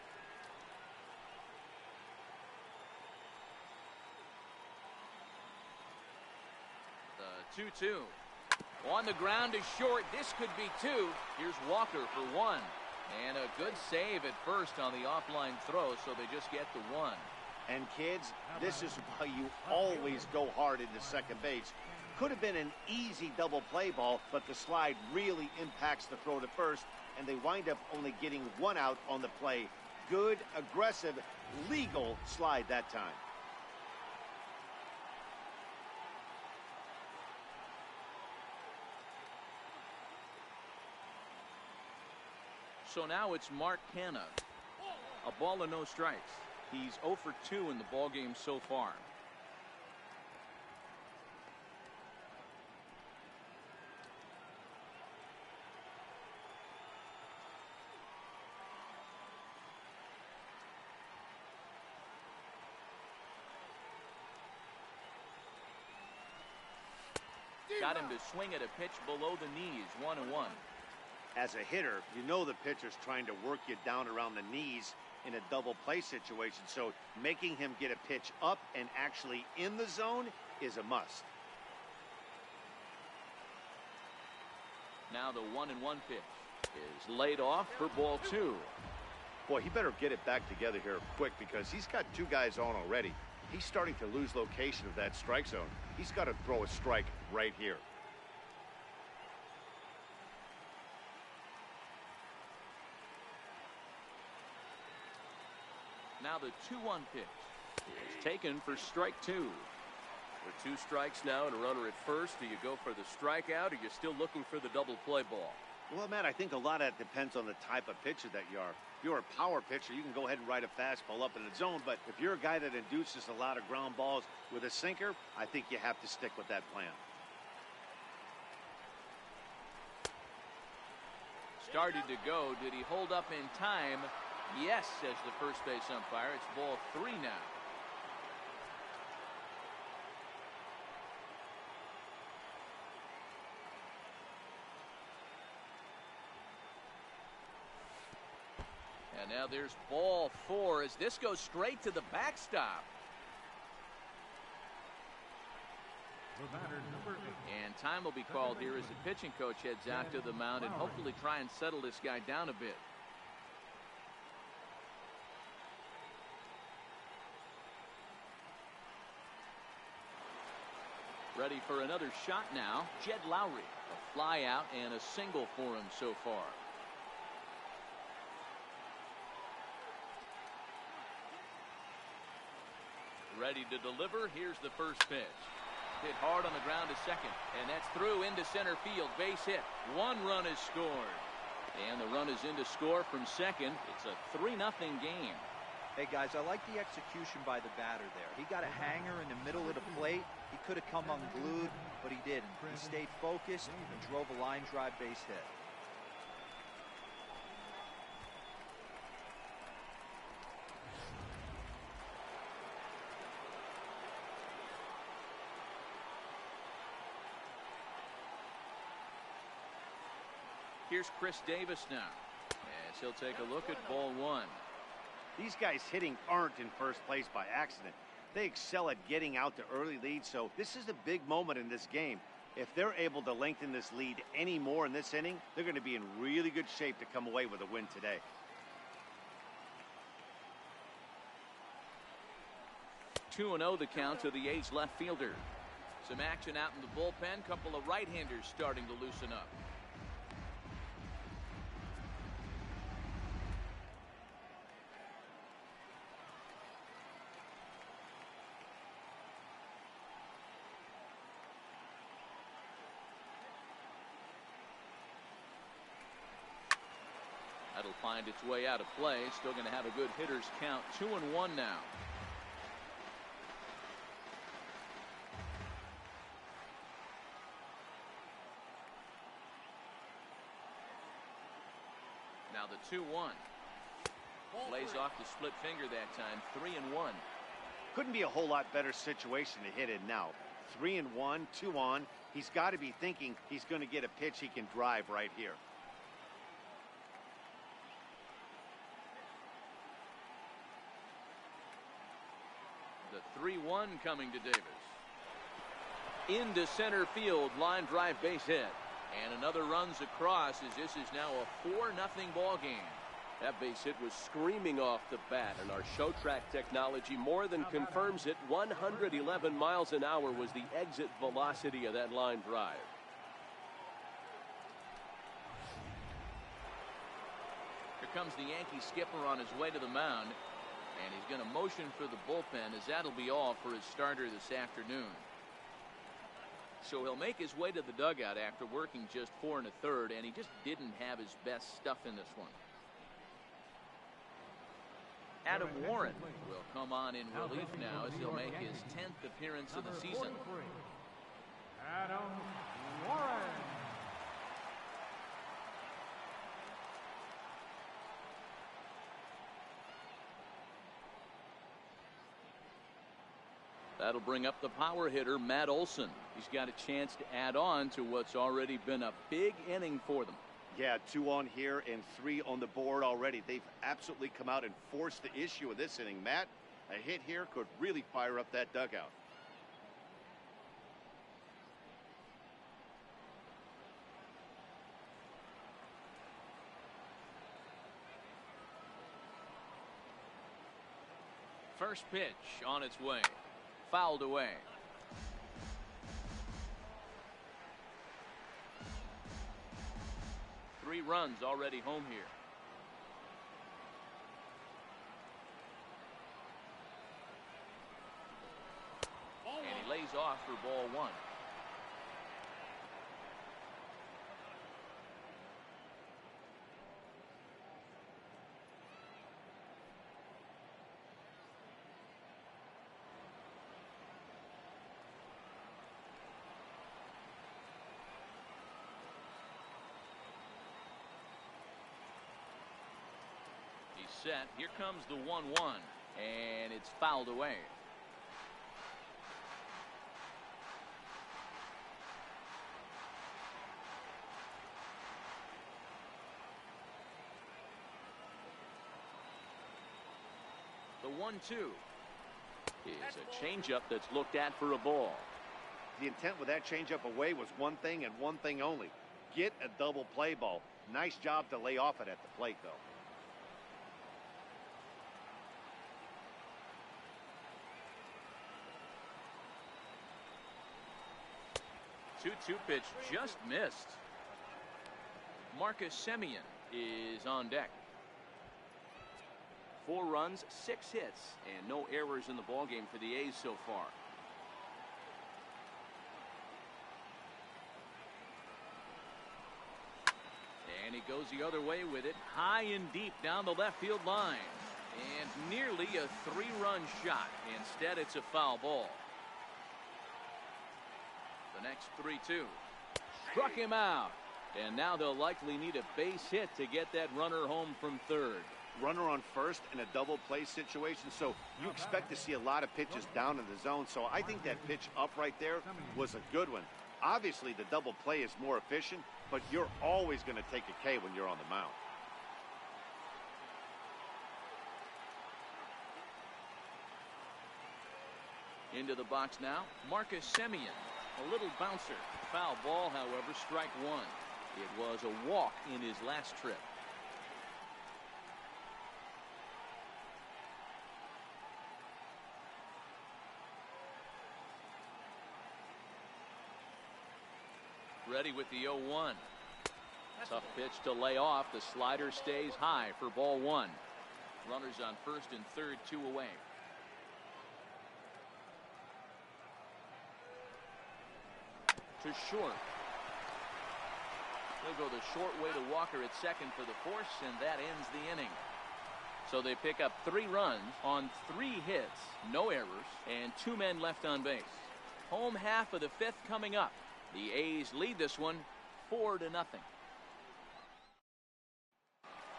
The 2-2. On the ground is short. This could be 2. Here's Walker for 1. And a good save at first on the offline throw, so they just get the 1. And kids, this is why you always go hard into second base. Could have been an easy double play ball, but the slide really impacts the throw to first, and they wind up only getting 1 out on the play. Good, aggressive, legal slide that time. So now it's Mark Canna. A ball and no strikes. He's 0 for 2 in the ballgame so far. Got him to swing at a pitch below the knees, 1-1. As a hitter, you know the pitcher's trying to work you down around the knees in a double play situation, so making him get a pitch up and actually in the zone is a must. Now the 1-1 pitch is laid off for ball 2. Boy, he better get it back together here quick because he's got 2 guys on already. He's starting to lose location of that strike zone. He's got to throw a strike right here. Now the 2-1 pitch is taken for strike 2. With 2 strikes now and a runner at first, do you go for the strikeout or you're still looking for the double play ball? Well, Matt, I think a lot of that depends on the type of pitcher that you are. If you're a power pitcher, you can go ahead and ride a fastball up in the zone, but if you're a guy that induces a lot of ground balls with a sinker, I think you have to stick with that plan. Started to go. Did he hold up in time? Yes, says the first base umpire. It's ball 3 now. And now there's ball 4 as this goes straight to the backstop. The batter, number 8. And time will be called here as the pitching coach heads out to the mound and hopefully try and settle this guy down a bit. Ready for another shot now. Jed Lowry. A fly out and a single for him so far. Ready to deliver. Here's the first pitch. Hit hard on the ground to second. And that's through into center field. Base hit. 1 run is scored. And the run is in to score from second. It's a 3-0 game. Hey, guys, I like the execution by the batter there. He got a hanger in the middle of the plate. He could have come unglued, but he didn't. He stayed focused and drove a line drive base hit. Here's Chris Davis now, as he'll take a look at ball 1. These guys hitting aren't in first place by accident. They excel at getting out to early leads, so this is a big moment in this game. If they're able to lengthen this lead any more in this inning, they're going to be in really good shape to come away with a win today. Two 2-0 the count to the A's left fielder. Some action out in the bullpen. Couple of right-handers starting to loosen up. find its way out of play. Still going to have a good hitter's count. 2-1 now. Now the 2-1. Lays off the split finger that time. 3-1. Couldn't be a whole lot better situation to hit in now. 3-1, 2 on. He's got to be thinking he's going to get a pitch he can drive right here. The 3-1 coming to Davis. Into center field, line drive base hit. And another runs across as this is now a 4-0 ball game. That base hit was screaming off the bat, and our show track technology more than confirms it. 111 miles an hour was the exit velocity of that line drive. Here comes the Yankee skipper on his way to the mound, and he's going to motion for the bullpen as that'll be all for his starter this afternoon. So he'll make his way to the dugout after working just 4 1/3, and he just didn't have his best stuff in this one. Adam Warren will come on in relief now as he'll make his 10th appearance of the season. Adam Warren. That'll bring up the power hitter, Matt Olson. He's got a chance to add on to what's already been a big inning for them. Yeah, 2 on here and 3 on the board already. They've absolutely come out and forced the issue in this inning. Matt, a hit here could really fire up that dugout. First pitch on its way. Fouled away. Three runs already home here. And he lays off for ball 1. Set. Here comes the 1-1, and it's fouled away. The 1-2 is a changeup that's looked at for a ball. The intent with that changeup away was one thing and one thing only. Get a double play ball. Nice job to lay off it at the plate, though. 2-2 pitch just missed. Marcus Semien is on deck. 4 runs, 6 hits, and no errors in the ballgame for the A's so far. And he goes the other way with it, high and deep down the left field line. And nearly a 3-run shot. Instead, it's a foul ball. The next 3-2. Struck him out. And now they'll likely need a base hit to get that runner home from third. Runner on first in a double play situation, so you expect to see a lot of pitches down in the zone. So I think that pitch up right there was a good one. Obviously, the double play is more efficient, but you're always going to take a K when you're on the mound. Into the box now, Marcus Semien. A little bouncer. Foul ball, however, strike 1. It was a walk in his last trip. Ready with the 0-1. Tough pitch to lay off. The slider stays high for ball 1. Runners on first and third, 2 away. To short. He'll go the short way to Walker at second for the force, and that ends the inning. So they pick up 3 runs on 3 hits, no errors, and 2 men left on base. Home half of the 5th coming up. The A's lead this one 4-0.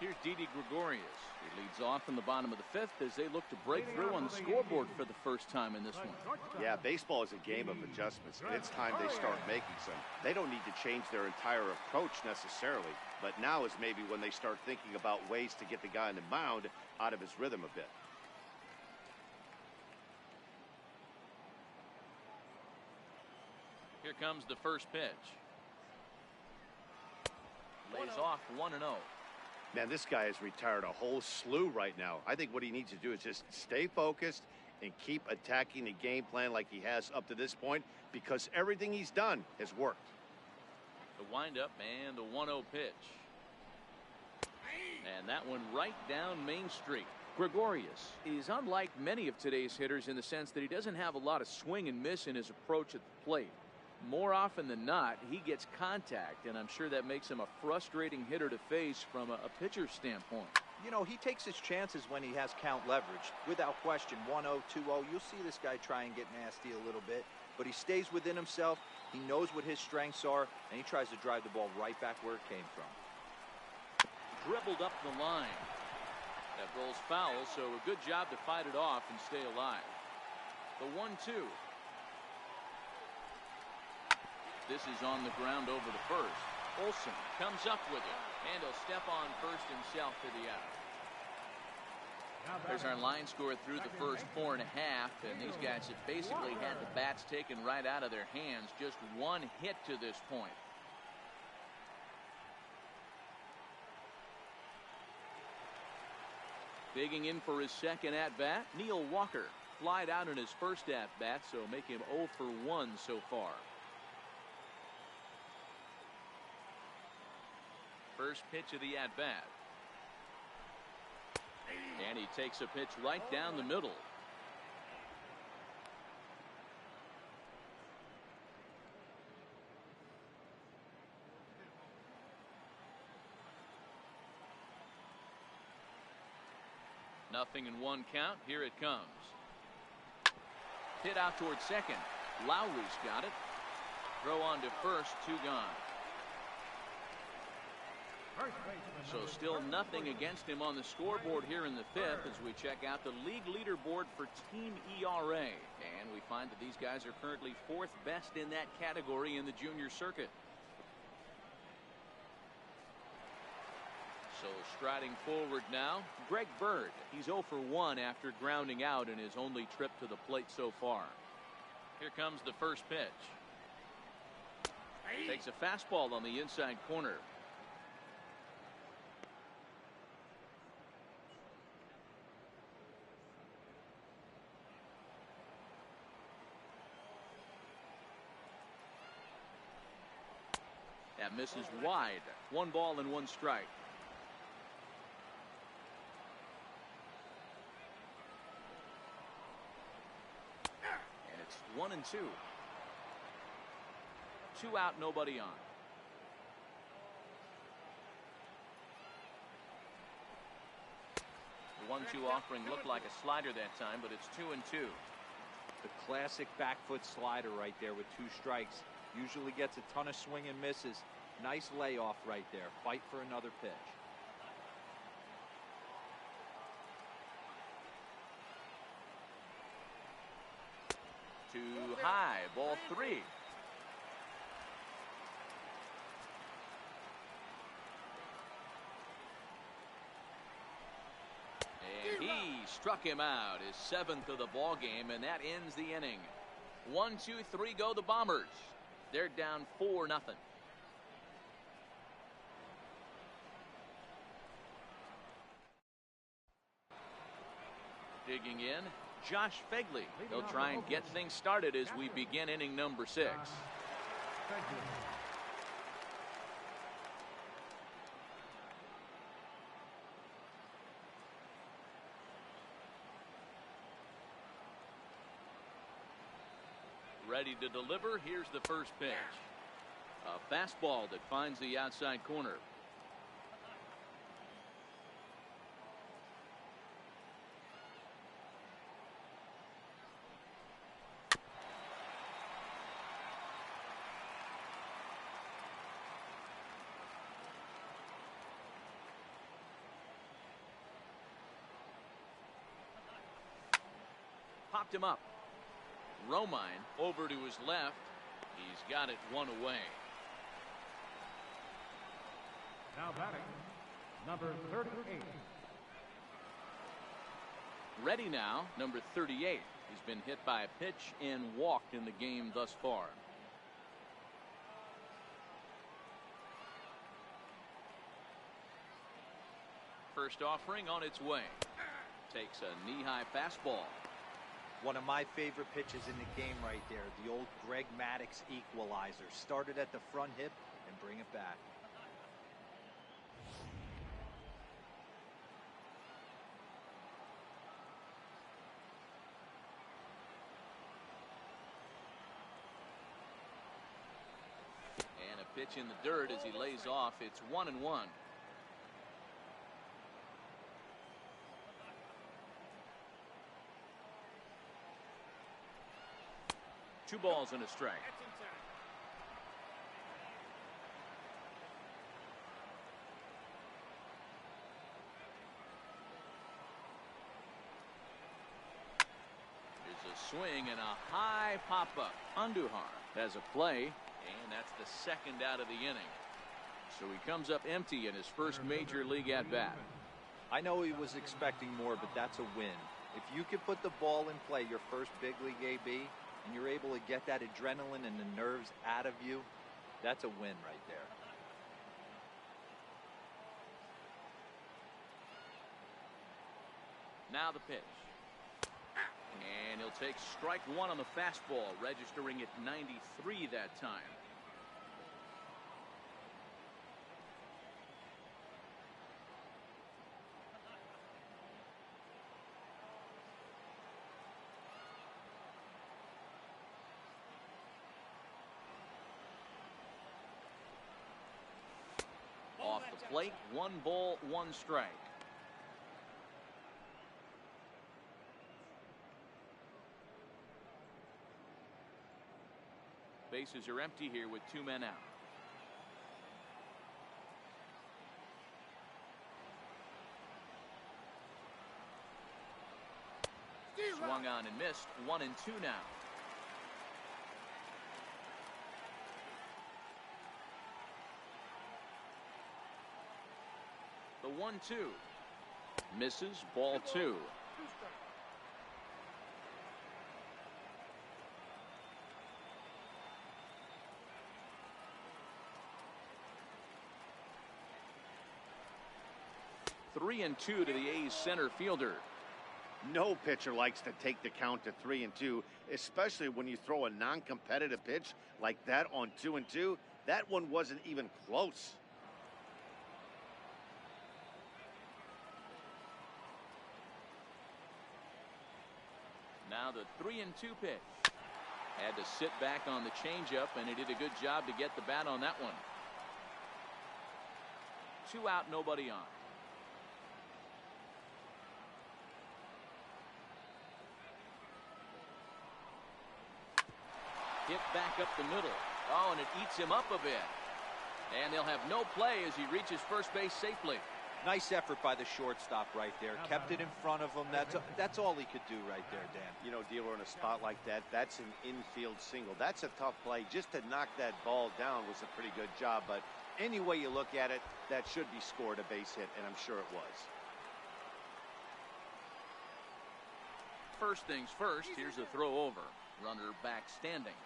Here's Didi Gregorius. He leads off in the bottom of the 5th as they look to break through on the scoreboard for the first time in this one. Yeah, baseball is a game of adjustments, and it's time they start making some. They don't need to change their entire approach necessarily, but now is maybe when they start thinking about ways to get the guy on the mound out of his rhythm a bit. Here comes the first pitch. Lays off 1-0. Man, this guy has retired a whole slew right now. I think what he needs to do is just stay focused and keep attacking the game plan like he has up to this point, because everything he's done has worked. The windup and the 1-0 pitch. And that one right down Main Street. Gregorius is unlike many of today's hitters in the sense that he doesn't have a lot of swing and miss in his approach at the plate. More often than not, he gets contact, and I'm sure that makes him a frustrating hitter to face from a pitcher's standpoint. You know, he takes his chances when he has count leverage. Without question, 1-0, 2-0, you'll see this guy try and get nasty a little bit, but he stays within himself. He knows what his strengths are, and he tries to drive the ball right back where it came from. Dribbled up the line. That rolls foul, so a good job to fight it off and stay alive. The 1-2. This is on the ground over the first. Olsen comes up with it, and he'll step on first himself for the out. There's our line score through the first 4.5, and these guys have basically had the bats taken right out of their hands. Just 1 hit to this point. Digging in for his second at-bat, Neil Walker. Flied out in his first at-bat, so make him 0 for 1 so far. First pitch of the at-bat. And he takes a pitch right down the middle. Nothing in 1 count. Here it comes. Hit out towards second. Lowry's got it. Throw on to first. 2 gone. So still nothing against him on the scoreboard here in the 5th as we check out the league leaderboard for team ERA. And we find that these guys are currently 4th best in that category in the junior circuit. So striding forward now, Greg Bird. He's 0 for 1 after grounding out in his only trip to the plate so far. Here comes the first pitch. Takes a fastball on the inside corner. That misses wide. 1 ball and 1 strike. And it's 1-2. 2 out, nobody on. The 1-2 offering looked like a slider that time, but it's 2-2. The classic back foot slider right there with 2 strikes. Usually gets a ton of swing and misses. Nice layoff right there. Fight for another pitch. Too high. Ball 3. And he struck him out, his 7th of the ball game, and that ends the inning. 1, 2, 3 go the Bombers. They're down 4-0. Digging in, Josh Fegley. They'll try and get things started as we begin inning number 6. Ready to deliver. Here's the first pitch. A fastball that finds the outside corner. Popped him up. Romine over to his left. He's got it one away. Now batting, number 38. Ready now, number 38. He's been hit by a pitch and walked in the game thus far. First offering on its way. Takes a knee-high fastball. One of my favorite pitches in the game right there. The old Greg Maddux equalizer. Started at the front hip and bring it back. And a pitch in the dirt as he lays off. It's 1-1. Two balls and a strike. Here's a swing and a high pop-up. Andujar has a play, and that's the second out of the inning. So he comes up empty in his first major league at-bat. I know he was expecting more, but that's a win. If you can put the ball in play your first big league AB, and you're able to get that adrenaline and the nerves out of you, that's a win right there. Now the pitch. And he'll take strike one on the fastball, registering at 93 that time. Off the plate, 1 ball, 1 strike. Bases are empty here with 2 men out. Swung on and missed. 1-2 now. The 1-2 misses. Ball 2. Three and 2 to the A's center fielder. No pitcher likes to take the count to 3-2, especially when you throw a non-competitive pitch like that on 2-2. That one wasn't even close. Now the 3-2 pitch. Had to sit back on the changeup, and he did a good job to get the bat on that one. 2 out, nobody on. Hit back up the middle. Oh, and it eats him up a bit. And they'll have no play as he reaches first base safely. Nice effort by the shortstop right there. Kept it in front of him. That's all he could do right there, Dan. You know, Dealer, in a spot like that, that's an infield single. That's a tough play. Just to knock that ball down was a pretty good job. But any way you look at it, that should be scored a base hit, and I'm sure it was. First things first, here's a throw over. Runner back standing.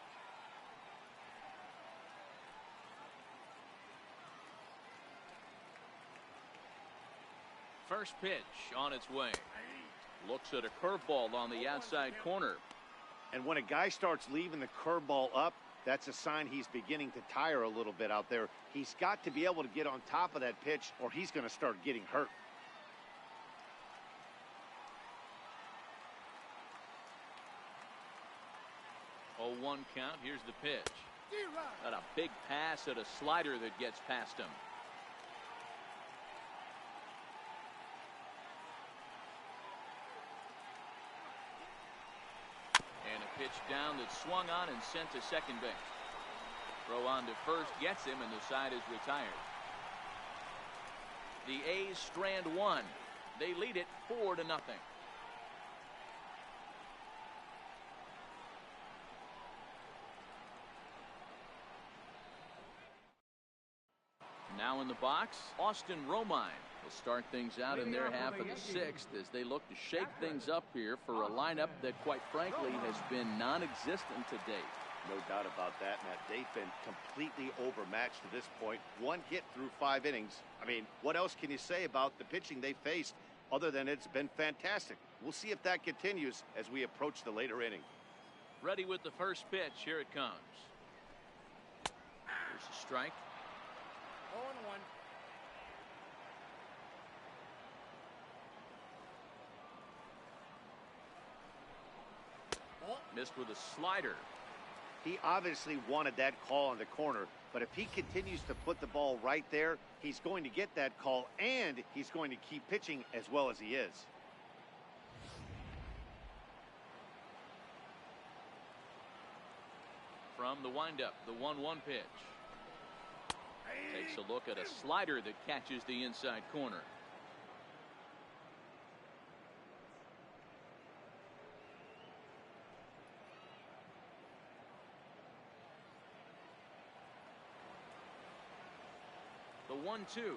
First pitch on its way. Looks at a curveball on the outside corner. And when a guy starts leaving the curveball up, that's a sign he's beginning to tire a little bit out there. He's got to be able to get on top of that pitch, or he's going to start getting hurt. Oh, 1 count. Here's the pitch. And a big pass at a slider that gets past him. And a pitch down that's swung on and sent to second base. Throw on to first gets him, and the side is retired. The A's strand one. They lead it 4-0. Now in the box, Austin Romine will start things out in their half of the sixth as they look to shake things up here for a lineup that, quite frankly, has been non-existent to date. No doubt about that, Matt. They've been completely overmatched to this point. One hit through 5 innings. I mean, what else can you say about the pitching they faced other than it's been fantastic? We'll see if that continues as we approach the later inning. Ready with the first pitch. Here it comes. Here's a strike. 0-1. Missed with a slider. He obviously wanted that call on the corner, but if he continues to put the ball right there, he's going to get that call, and he's going to keep pitching as well as he is. From the windup, the 1-1 pitch. Takes a look at a slider that catches the inside corner. The 1-2.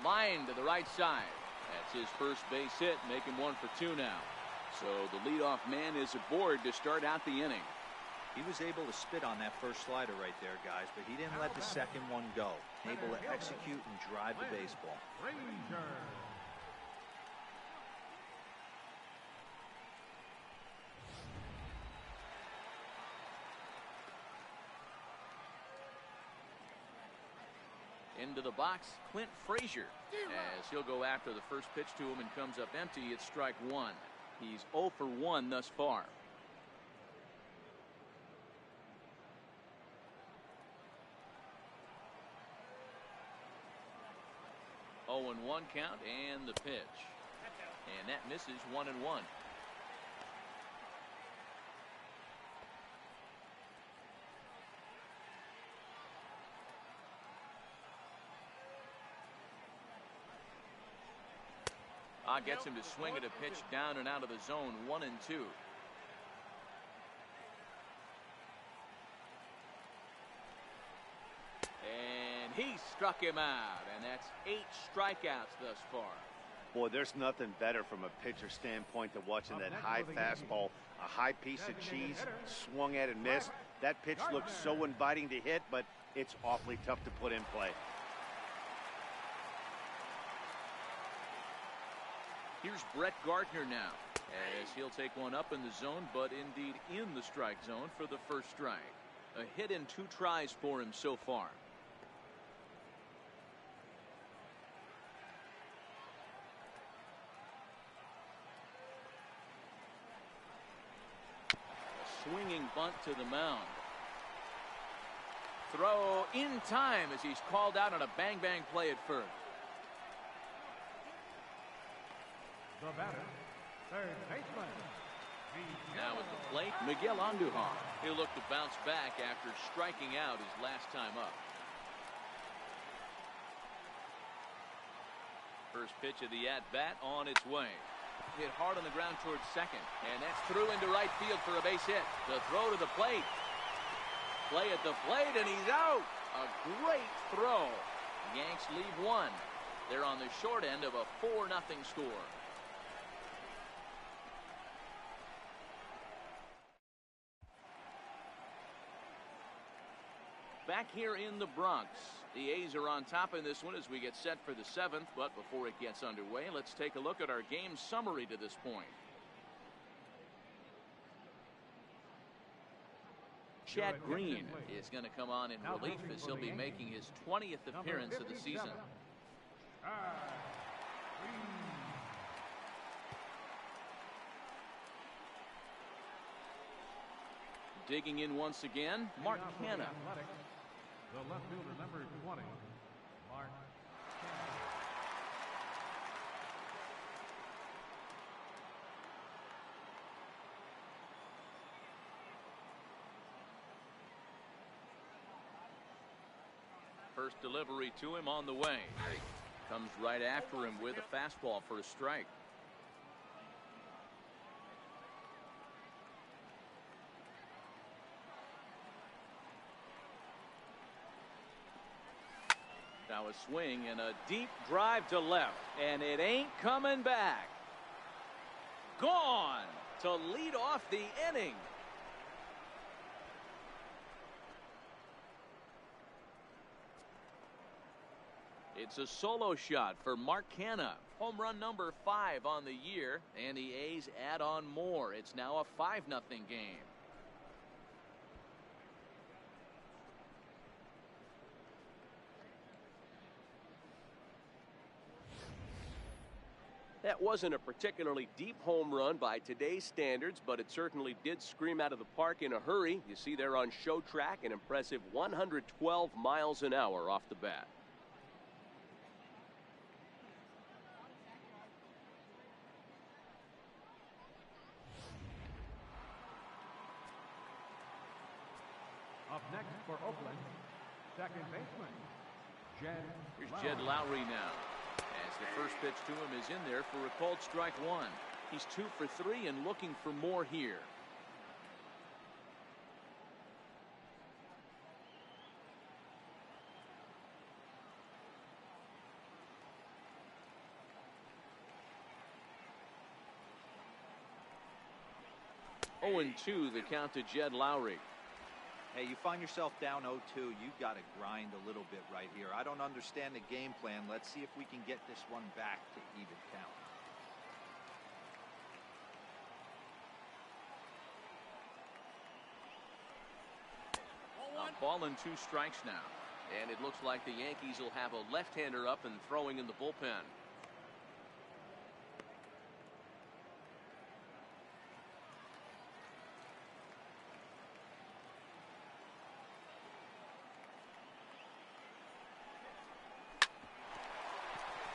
Line to the right side. That's his first base hit, making 1 for 2 now. So the leadoff man is aboard to start out the inning. He was able to spit on that first slider right there, guys, but he didn't let the second one go. Able to execute and drive the baseball. Ranger. Into the box, Clint Frazier, as he'll go after the first pitch to him and comes up empty. It's strike 1. He's 0 for 1 thus far. Oh, 0-1 count, and the pitch. And that misses 1-1. Gets him to swing at a pitch down and out of the zone. 1-2. And he struck him out, and that's 8 strikeouts thus far. Boy, there's nothing better from a pitcher standpoint than watching that high fastball, a high piece of cheese, swung at and missed. That pitch looks so inviting to hit, but it's awfully tough to put in play. Here's Brett Gardner now, as he'll take one up in the zone, but indeed in the strike zone for the first strike. A hit in 2 tries for him so far. A swinging bunt to the mound. Throw in time as he's called out on a bang-bang play at first. The batter, third baseman. Now at the plate, Miguel Andujar. He'll look to bounce back after striking out his last time up. First pitch of the at-bat on its way. Hit hard on the ground towards second, and that's through into right field for a base hit. The throw to the plate. Play at the plate, and he's out. A great throw. The Yanks leave 1. They're on the short end of a 4-0 score. Back here in the Bronx, the A's are on top in this one as we get set for the 7th. But before it gets underway, let's take a look at our game summary to this point. Chad Green is going to come on in relief as he'll be making his 20th appearance of the season. Digging in once again, Mark Canal. The left fielder, number 20, Mark Canal. First delivery to him on the way. Comes right after him with a fastball for a strike. Now a swing and a deep drive to left, and it ain't coming back. Gone to lead off the inning. It's a solo shot for Mark Canal. Home run number 5 on the year, and the A's add on more. It's now a 5-0 game. That wasn't a particularly deep home run by today's standards, but it certainly did scream out of the park in a hurry. You see there on show track an impressive 112 miles an hour off the bat. Up next for Oakland, second baseman, Jed. Here's Jed Lowry now. As the first pitch to him is in there for a called strike 1. He's 2 for 3 and looking for more here. Oh, 0-2 the count to Jed Lowry. Hey, you find yourself down 0-2, you've got to grind a little bit right here. I don't understand the game plan. Let's see if we can get this one back to even count. A ball and 2 strikes now. And it looks like the Yankees will have a left-hander up and throwing in the bullpen.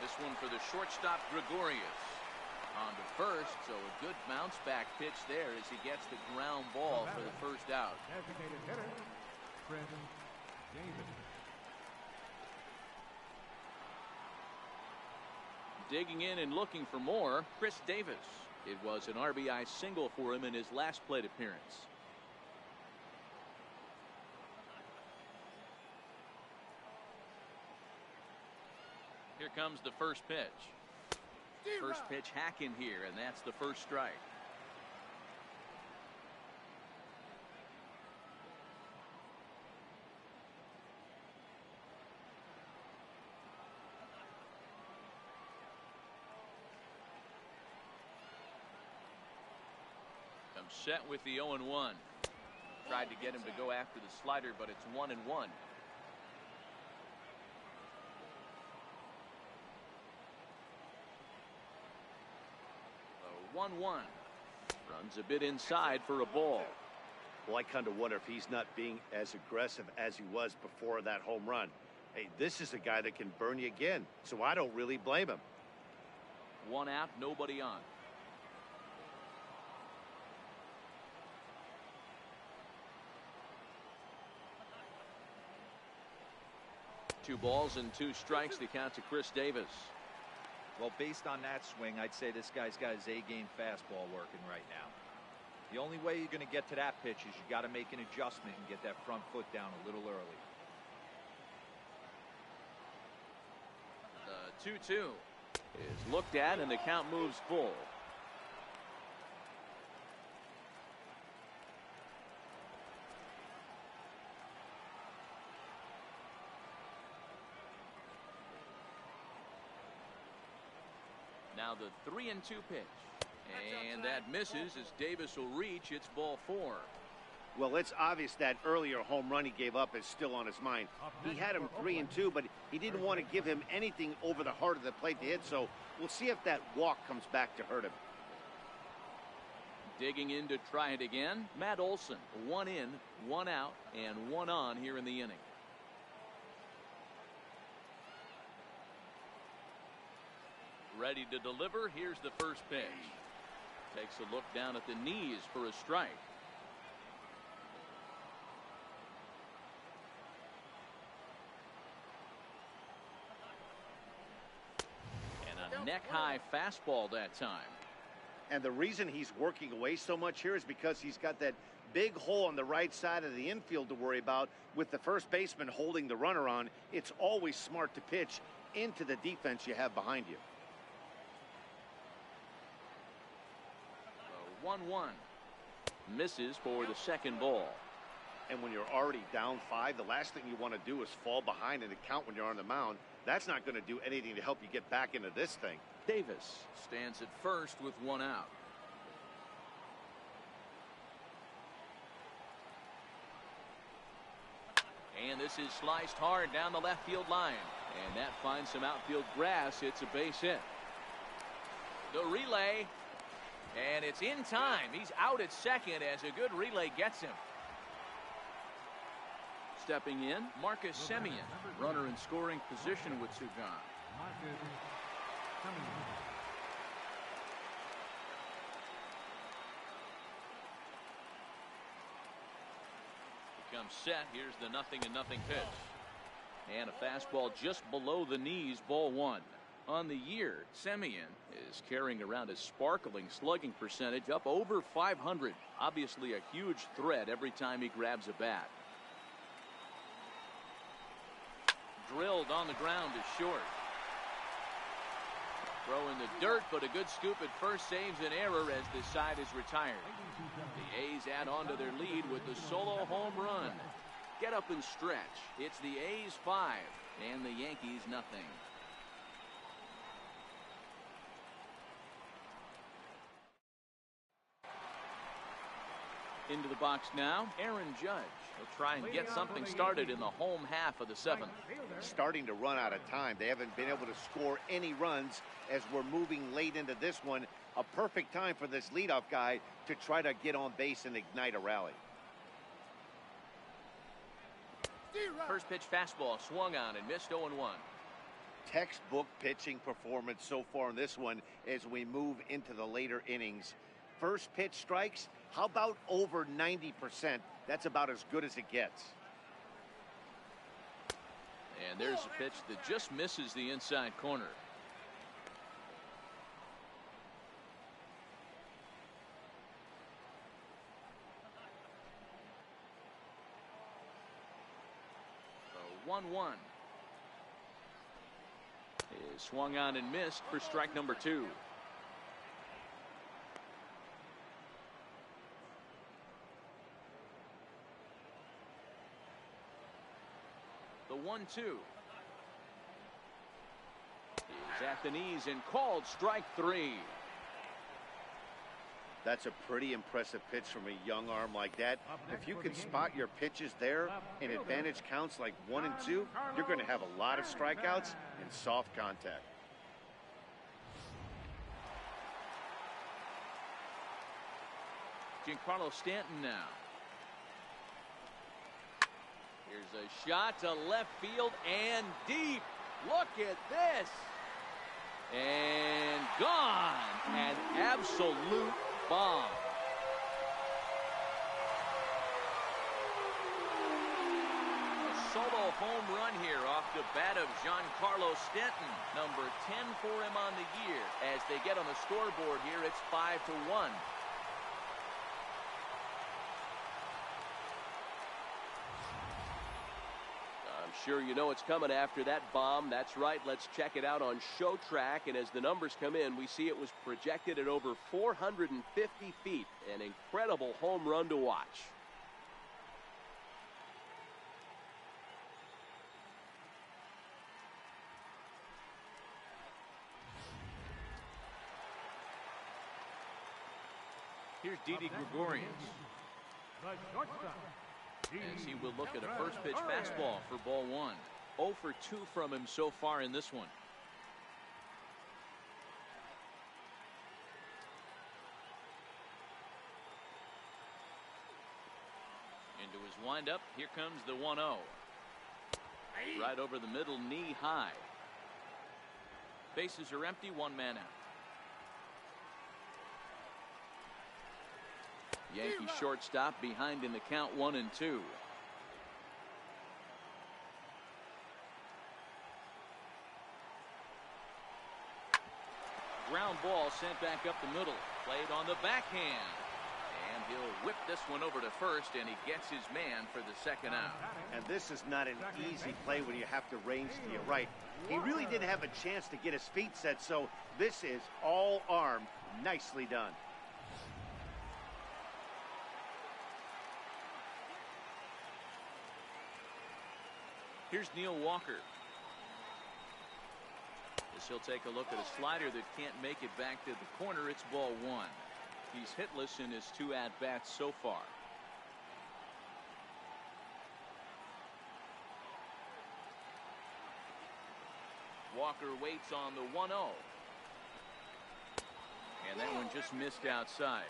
This one for the shortstop, Gregorius. On to first, so a good bounce back pitch there as he gets the ground ball for the first out. Designated hitter, Chris Davis. Digging in and looking for more, Chris Davis. It was an RBI single for him in his last plate appearance. Here comes the first pitch. First pitch hack in here, and that's the first strike. I'm set with the 0-1. Tried to get him to go after the slider, but it's 1-1. 1-1. Runs a bit inside for a ball. Well, I kind of wonder if he's not being as aggressive as he was before that home run. Hey, this is a guy that can burn you again, so I don't really blame him. 1 out, nobody on. Two balls and 2 strikes, the count to Chris Davis. Well, based on that swing, I'd say this guy's got his A-game fastball working right now. The only way you're going to get to that pitch is you got to make an adjustment and get that front foot down a little early. The 2-2 is looked at, and the count moves full. Now the 3-2 pitch. And that misses as Davis will reach. It's ball 4. Well, it's obvious that earlier home run he gave up is still on his mind. He had him 3-2, but he didn't want to give him anything over the heart of the plate to hit, so we'll see if that walk comes back to hurt him. Digging in to try it again, Matt Olson. 1 in, 1 out, and 1 on here in the inning. Ready to deliver. Here's the first pitch. Takes a look down at the knees for a strike. And a neck-high fastball that time. And the reason he's working away so much here is because he's got that big hole on the right side of the infield to worry about. With the first baseman holding the runner on, it's always smart to pitch into the defense you have behind you. 1-1. Misses for the second ball. And when you're already down 5, the last thing you want to do is fall behind in the count when you're on the mound. That's not going to do anything to help you get back into this thing. Davis stands at first with 1 out. And this is sliced hard down the left field line. And that finds some outfield grass. It's a base hit. The relay. And it's in time. He's out at second as a good relay gets him. Stepping in, Marcus Semien, runner in scoring position with 2 gone. Becomes set. Here's the 0-0 pitch. And a fastball just below the knees, ball 1. On the year, Semien is carrying around a sparkling slugging percentage up over 500. Obviously a huge threat every time he grabs a bat. Drilled on the ground is short. Throw in the dirt, but a good scoop at first saves an error as this side is retired. The A's add on to their lead with the solo home run. Get up and stretch. It's the A's 5 and the Yankees nothing. Into the box now, Aaron Judge. He'll try and get something started in the home half of the 7th. Starting to run out of time. They haven't been able to score any runs as we're moving late into this one. A perfect time for this leadoff guy to try to get on base and ignite a rally. First pitch fastball swung on and missed 0-1. Textbook pitching performance so far in this one as we move into the later innings. First pitch strikes, how about over 90%? That's about as good as it gets. And there's a pitch that just misses the inside corner. So 1-1. Is swung on and missed for strike number 2. The 1-2 is at the knees and called strike 3. That's a pretty impressive pitch from a young arm like that. If you can spot your pitches there in advantage counts like 1 and 2, you're going to have a lot of strikeouts and soft contact. Giancarlo Stanton now. Here's a shot to left field and deep. Look at this. And gone. An absolute bomb. A solo home run here off the bat of Giancarlo Stanton. Number 10 for him on the year. As they get on the scoreboard here, it's 5-1. Sure, you know it's coming after that bomb. That's right. Let's check it out on Show Track. And as the numbers come in, we see it was projected at over 450 feet. An incredible home run to watch. Here's Didi Gregorius. The shortstop, As he will look at a first pitch fastball for ball 1. 0 for 2 from him so far in this one. Into his windup, here comes the 1-0. Right over the middle, knee high. Bases are empty, one man out. Yankee shortstop behind in the count, 1-2. Ground ball sent back up the middle. Played on the backhand. And he'll whip this one over to first, and he gets his man for the second out. And this is not an easy play when you have to range to your right. He really didn't have a chance to get his feet set, so this is all arm. Nicely done. Here's Neil Walker. As he'll take a look at a slider that can't make it back to the corner, it's ball one. He's hitless in his 2 at-bats so far. Walker waits on the 1-0. And that one just missed outside.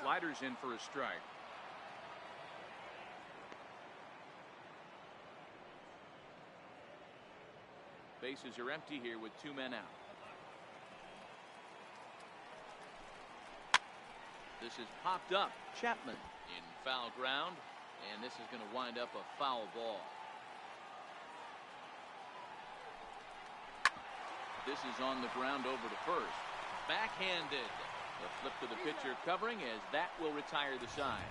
Sliders in for a strike. Bases are empty here with 2 men out. This is popped up. Chapman in foul ground, and this is going to wind up a foul ball. This is on the ground over to first. Backhanded. The flip to the pitcher covering, as that will retire the side.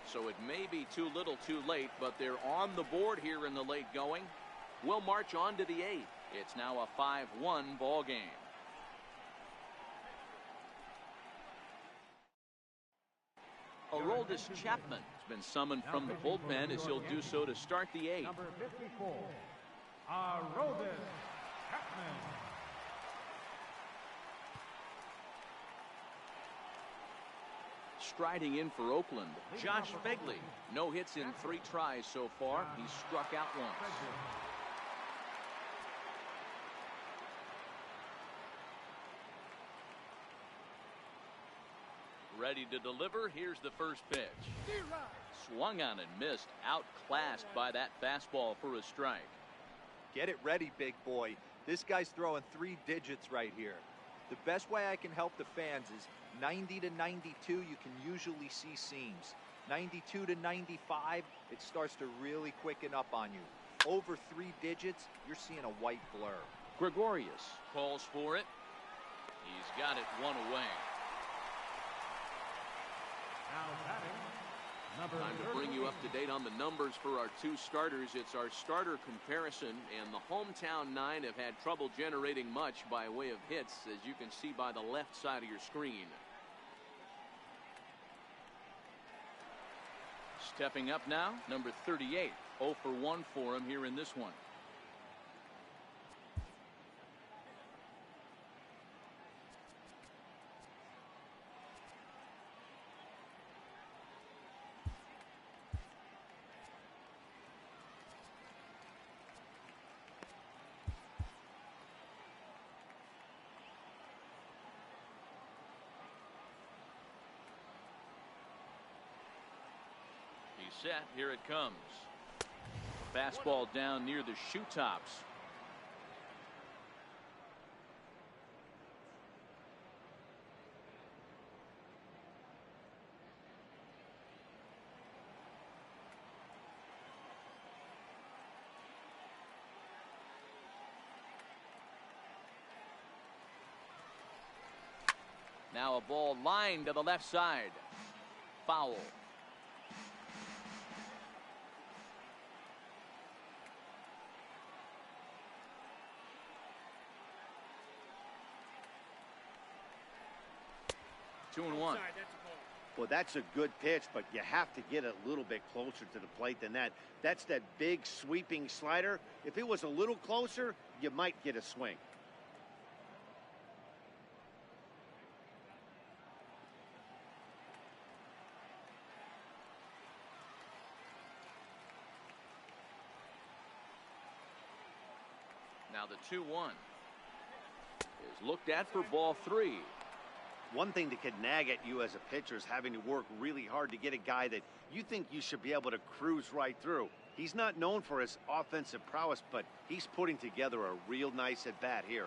So it may be too little too late, but they're on the board here in the late going. We'll march on to the 8th. It's now a 5-1 ball game. Aroldis Chapman has been summoned from the bullpen, as he'll do so to start the 8th. Number 54, Aroldis Chapman. Striding in for Oakland, Josh Begley. No hits in 3 tries so far. He's struck out once. Ready to deliver. Here's the first pitch. Swung on and missed. Outclassed by that fastball for a strike. Get it ready, big boy. This guy's throwing 3 digits right here. The best way I can help the fans is 90 to 92, you can usually see seams. 92 to 95, it starts to really quicken up on you. Over 3 digits, you're seeing a white blur. Gregorius calls for it. He's got it 1 away. Now batting, number Time to bring you up to date on the numbers for our 2 starters. It's our starter comparison, and the hometown 9 have had trouble generating much by way of hits, as you can see by the left side of your screen. Stepping up now, number 38. 0 for 1 for him here in this one. Set, here it comes. Fastball down near the shoe tops. Now a ball lined to the left side. Foul. Two and 1. Well, that's a good pitch, but you have to get a little bit closer to the plate than that. That's that big sweeping slider. If it was a little closer, you might get a swing. Now the 2-1 is looked at for ball 3. One thing that could nag at you as a pitcher is having to work really hard to get a guy that you think you should be able to cruise right through. He's not known for his offensive prowess, but he's putting together a real nice at-bat here.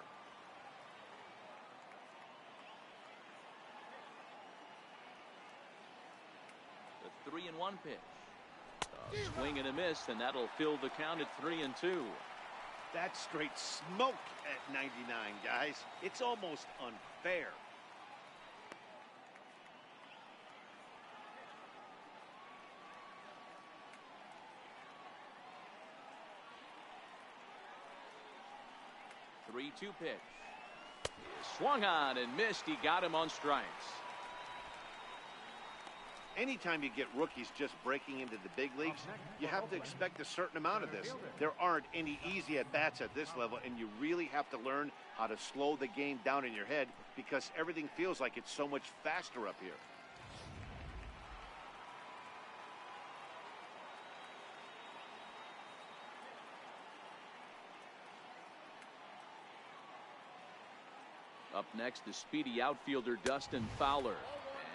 The 3-1 pitch. A swing and a miss, and that'll fill the count at 3-2. That's straight smoke at 99, guys. It's almost unfair. The 3-2 pitch. He swung on and missed. He got him on strikes. Anytime you get rookies just breaking into the big leagues, you have to expect a certain amount of this. There aren't any easy at-bats at this level, and you really have to learn how to slow the game down in your head because everything feels like it's so much faster up here. Up next, the speedy outfielder Dustin Fowler.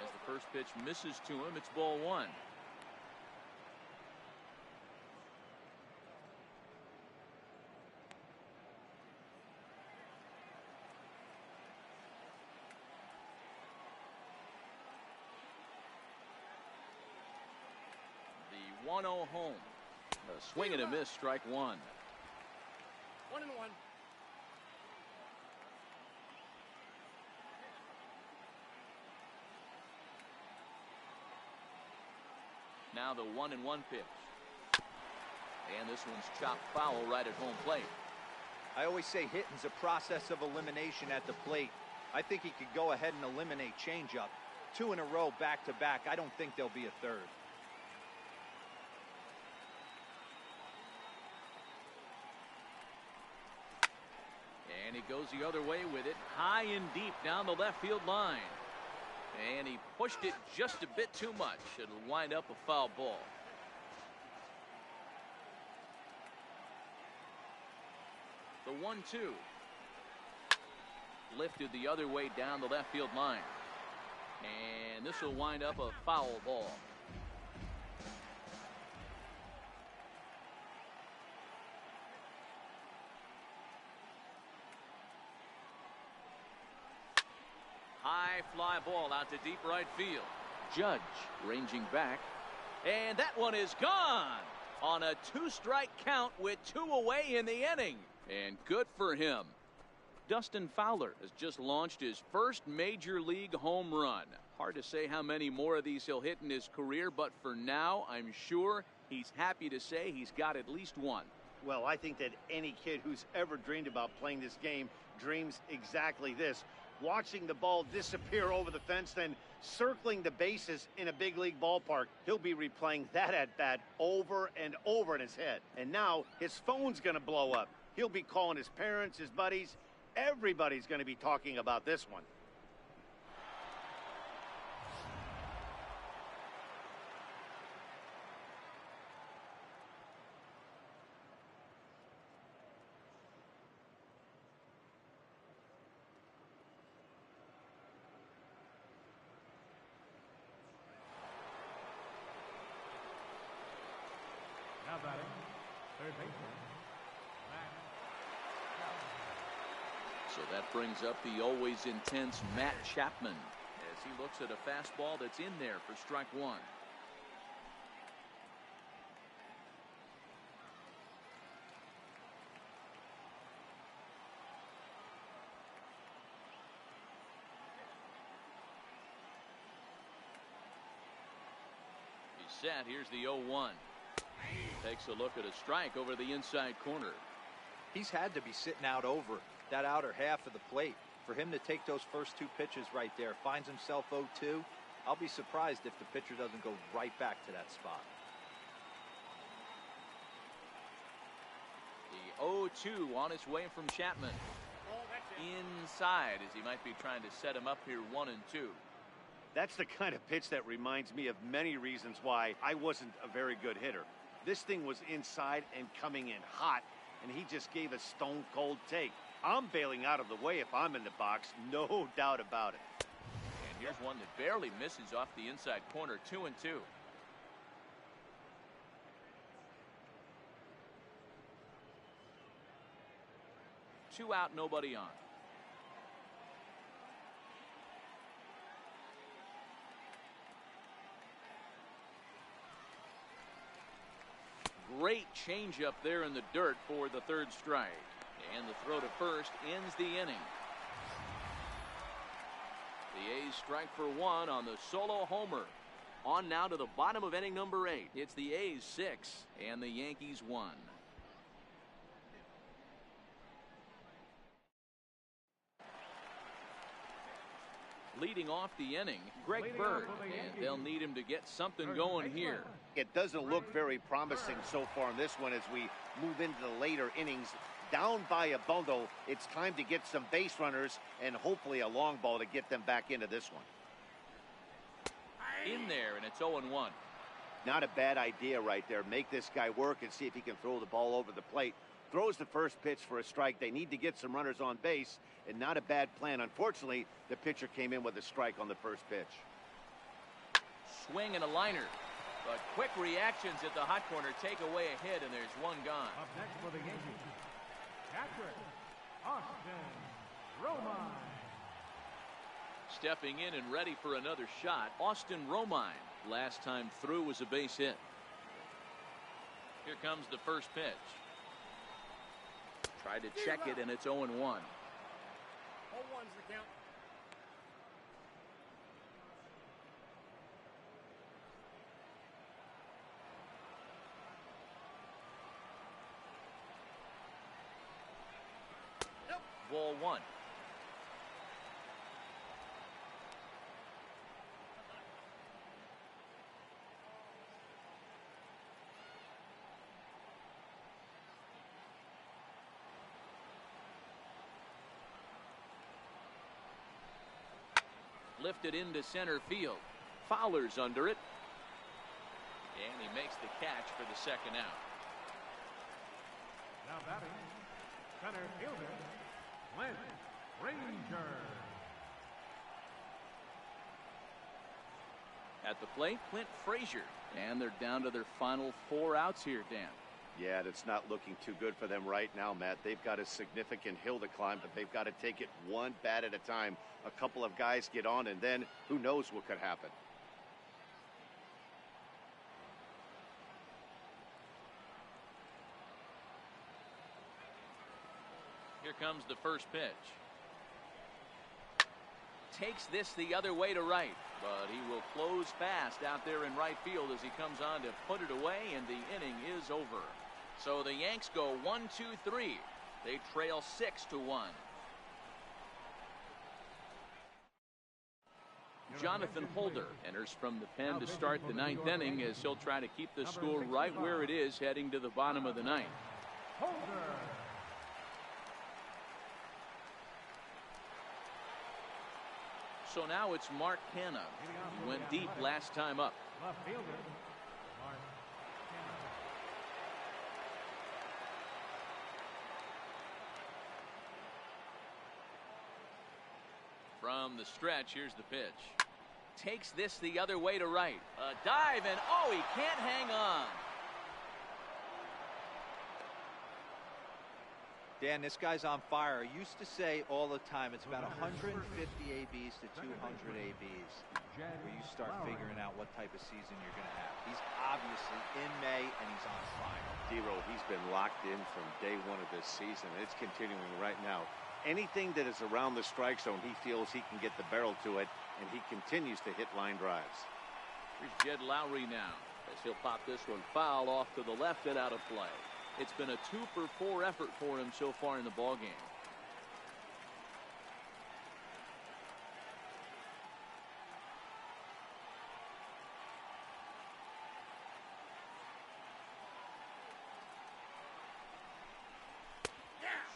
As the first pitch misses to him, it's ball 1. The 1-0 home. A swing and a miss, strike 1. 1-1. Now the 1-1 pitch. And this one's chopped foul right at home plate. I always say hitting's a process of elimination at the plate. I think he could go ahead and eliminate changeup. 2 in a row back to back. I don't think there'll be a third. And he goes the other way with it, high and deep down the left field line. And he pushed it just a bit too much. It'll wind up a foul ball. The 1-2. Lifted the other way down the left field line. And this will wind up a foul ball. High fly ball out to deep right field. Judge ranging back. And that one is gone on a 2-strike count with 2 away in the inning. And good for him. Dustin Fowler has just launched his first major league home run. Hard to say how many more of these he'll hit in his career, but for now, I'm sure he's happy to say he's got at least one. Well, I think that any kid who's ever dreamed about playing this game dreams exactly this. Watching the ball disappear over the fence, then circling the bases in a big league ballpark. He'll be replaying that at-bat over and over in his head. And now his phone's going to blow up. He'll be calling his parents, his buddies. Everybody's going to be talking about this one. Now batting, third baseman. So that brings up the always intense Matt Chapman as he looks at a fastball that's in there for strike 1. He's set. Here's the 0-1. Takes a look at a strike over the inside corner. He's had to be sitting out over that outer half of the plate. For him to take those first 2 pitches right there, finds himself 0-2. I'll be surprised if the pitcher doesn't go right back to that spot. The 0-2 on its way from Chapman. Inside as he might be trying to set him up here 1-2. That's the kind of pitch that reminds me of many reasons why I wasn't a very good hitter. This thing was inside and coming in hot, and he just gave a stone-cold take. I'm bailing out of the way if I'm in the box, no doubt about it. And here's one that barely misses off the inside corner, 2-2. 2 out, nobody on. Great changeup there in the dirt for the 3rd strike. And the throw to first ends the inning. The A's strike for 1 on the solo homer. On now to the bottom of inning number 8. It's the A's 6 and the Yankees 1. Leading off the inning, Greg Bird, and they'll need him to get something going here. It doesn't look very promising so far in this one as we move into the later innings. Down by a bundle, it's time to get some base runners and hopefully a long ball to get them back into this one. In there, and it's 0-1. Not a bad idea right there. Make this guy work and see if he can throw the ball over the plate. Throws the first pitch for a strike. They need to get some runners on base, and not a bad plan. Unfortunately, the pitcher came in with a strike on the first pitch. Swing and a liner. But quick reactions at the hot corner take away a hit, and there's one gone. Up next for the Yankees, Patrick Austin Romine. Stepping in and ready for another shot, Austin Romine. Last time through was a base hit. Here comes the first pitch. Tried to check it, and it's 0-1. 0-1's the count. Ball 1. Lifted into center field. Fowler's under it. And he makes the catch for the 2nd out. Now batting, center fielder, Clint Ranger. At the plate, Clint Frazier. And they're down to their final 4 outs here, Dan. Yeah, it's not looking too good for them right now, Matt. They've got a significant hill to climb, but they've got to take it one bat at a time. A couple of guys get on, and then who knows what could happen. Here comes the first pitch. Takes this the other way to right, but he will close fast out there in right field as he comes on to put it away, and the inning is over. So the Yanks go 1-2-3. They trail 6-1. Jonathan Holder enters from the pen to start the 9th inning as he'll try to keep the score right where it is heading to the bottom of the 9th. Holder. So now it's Mark Canna. He went deep last time up. Left fielder, Mark Canal. From the stretch, here's the pitch. Takes this the other way to right. A dive, and oh, he can't hang on. Dan, this guy's on fire. I used to say all the time it's about 150 ABs to 200 ABs where you start figuring out what type of season you're going to have. He's obviously in May, and he's on fire. D-Roll, he's been locked in from day one of this season. It's continuing right now. Anything that is around the strike zone, he feels he can get the barrel to it, and he continues to hit line drives. Here's Jed Lowry now as he'll pop this one foul off to the left and out of play. It's been a 2-for-4 effort for him so far in the ballgame.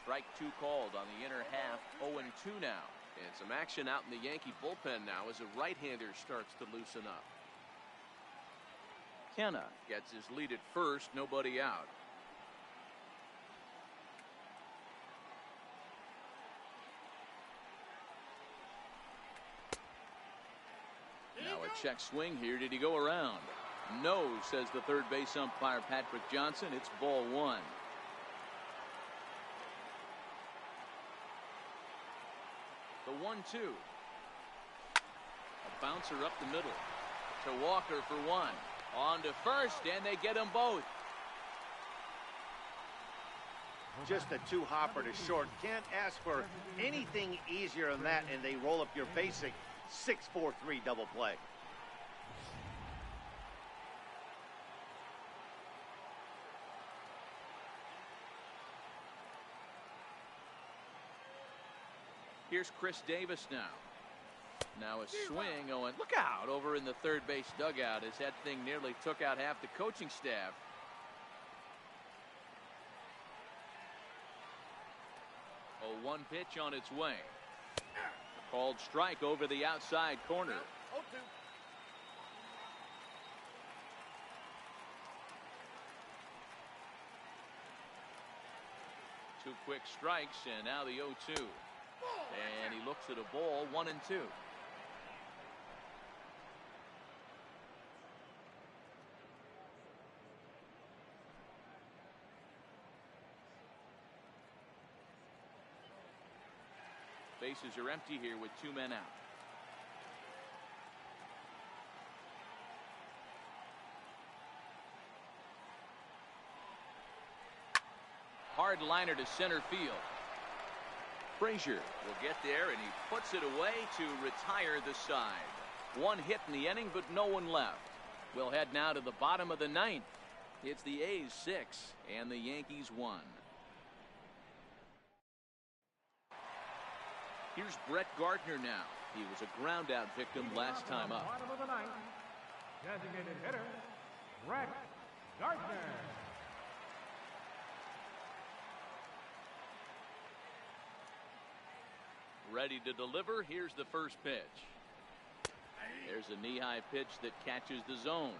Strike 2 called on the inner half. 0-2 now. And some action out in the Yankee bullpen now as a right-hander starts to loosen up. Kenna gets his lead at first, nobody out. A check swing here. Did he go around? No, says the third base umpire Patrick Johnson. It's ball one. The 1-2. A bouncer up the middle to Walker for one. On to first, and they get them both. Just a two-hopper to short. Can't ask for anything easier than that, and they roll up your basic 6-4-3 double play. Here's Chris Davis now. Now a swing. Oh, and look out over in the third base dugout as that thing nearly took out half the coaching staff. Oh, one pitch on its way. Called strike over the outside corner. 0-2. Two quick strikes, and now the 0-2. And he looks at a ball, 1-2. Bases are empty here with two men out. Hard liner to center field. Frazier will get there, and he puts it away to retire the side. One hit in the inning, but no one left. We'll head now to the bottom of the ninth. It's the A's 6 and the Yankees 1. Here's Brett Gardner now. He was a ground out victim last time up. Bottom of the ninth. Designated hitter, Brett Gardner. Ready to deliver. Here's the first pitch. There's a knee-high pitch that catches the zone.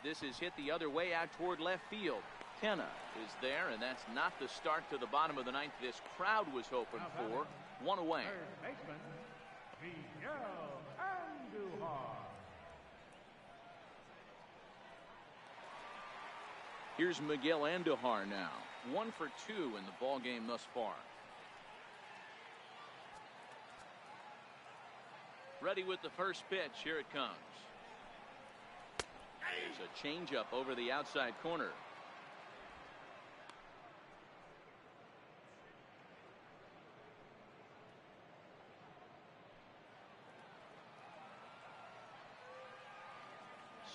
This is hit the other way out toward left field. Kenna is there, and that's not the start to the bottom of the ninth this crowd was hoping for. One away. Third baseman, Miguel Andujar. Here's Miguel Andujar now. 1 for 2 in the ball game thus far. Ready with the first pitch. Here it comes. There's a changeup over the outside corner.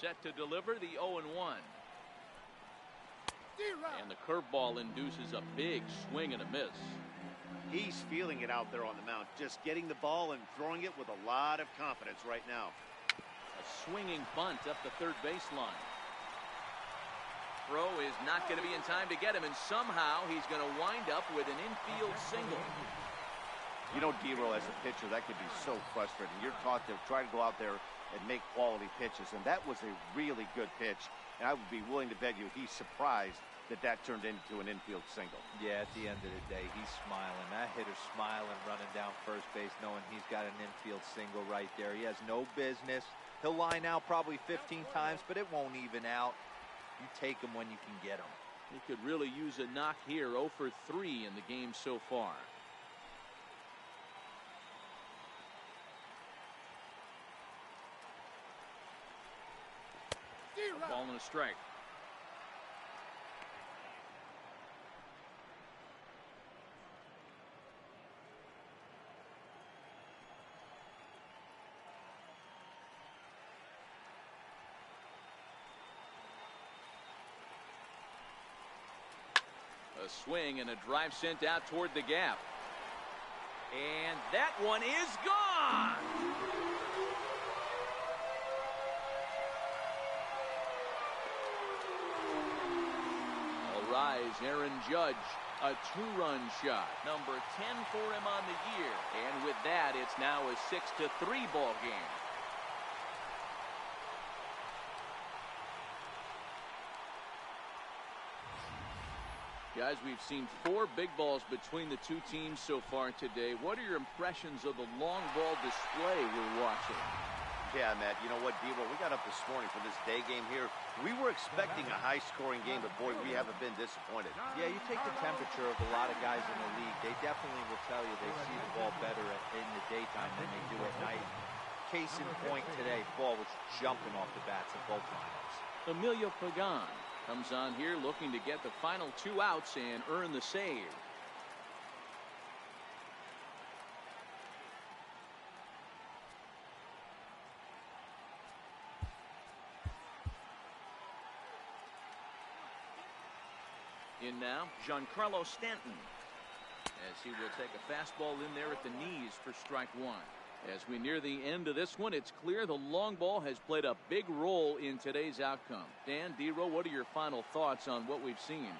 Set to deliver the 0-1. And the curveball induces a big swing and a miss. He's feeling it out there on the mound, just getting the ball and throwing it with a lot of confidence right now. A swinging bunt up the third baseline. Throw is not going to be in time to get him, and somehow he's going to wind up with an infield single. You know, D-Roll, as a pitcher, that can be so frustrating. You're taught to try to go out there and make quality pitches, and that was a really good pitch. And I would be willing to bet you he's surprised that that turned into an infield single. Yeah, at the end of the day, he's smiling. That hitter's smiling, running down first base, knowing he's got an infield single right there. He has no business. He'll line out probably 15 times, but it won't even out. You take him when you can get him. He could really use a knock here. 0 for 3 in the game so far. A ball and a strike. A swing and a drive sent out toward the gap. And that one is gone. All rise, Aaron Judge. A 2-run shot. Number 10 for him on the year. And with that, it's now a 6-3 ball game. Guys, we've seen 4 big balls between the two teams so far today. What are your impressions of the long ball display we're watching? Yeah, Matt, you know what, D-Roll, we got up this morning for this day game here. We were expecting a high-scoring game, but, boy, we haven't been disappointed. Yeah, you take the temperature of a lot of guys in the league. They definitely will tell you they see the ball better in the daytime than they do at night. Case in point today, ball was jumping off the bats of both lineups. Emilio Pagan comes on here looking to get the final 2 outs and earn the save. In now, Giancarlo Stanton, as he will take a fastball in there at the knees for strike 1. As we near the end of this one, it's clear the long ball has played a big role in today's outcome. Dan, D-Roll, what are your final thoughts on what we've seen?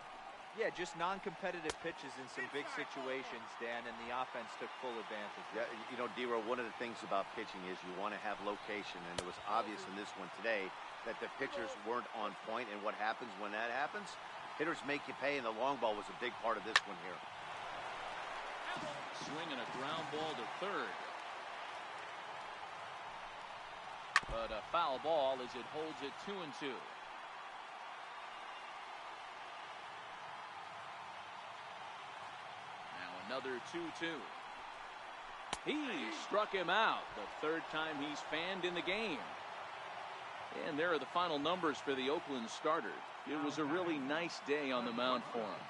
Yeah, just non-competitive pitches in some big situations, Dan, and the offense took full advantage. Yeah, you know, D-Roll, one of the things about pitching is you want to have location, and it was obvious in this one today that the pitchers weren't on point, and what happens when that happens? Hitters make you pay, and the long ball was a big part of this one here. Swing and a ground ball to third. But a foul ball as it holds it 2-2. Now another 2-2. He struck him out the 3rd time he's fanned in the game. And there are the final numbers for the Oakland starter. It was a really nice day on the mound for him.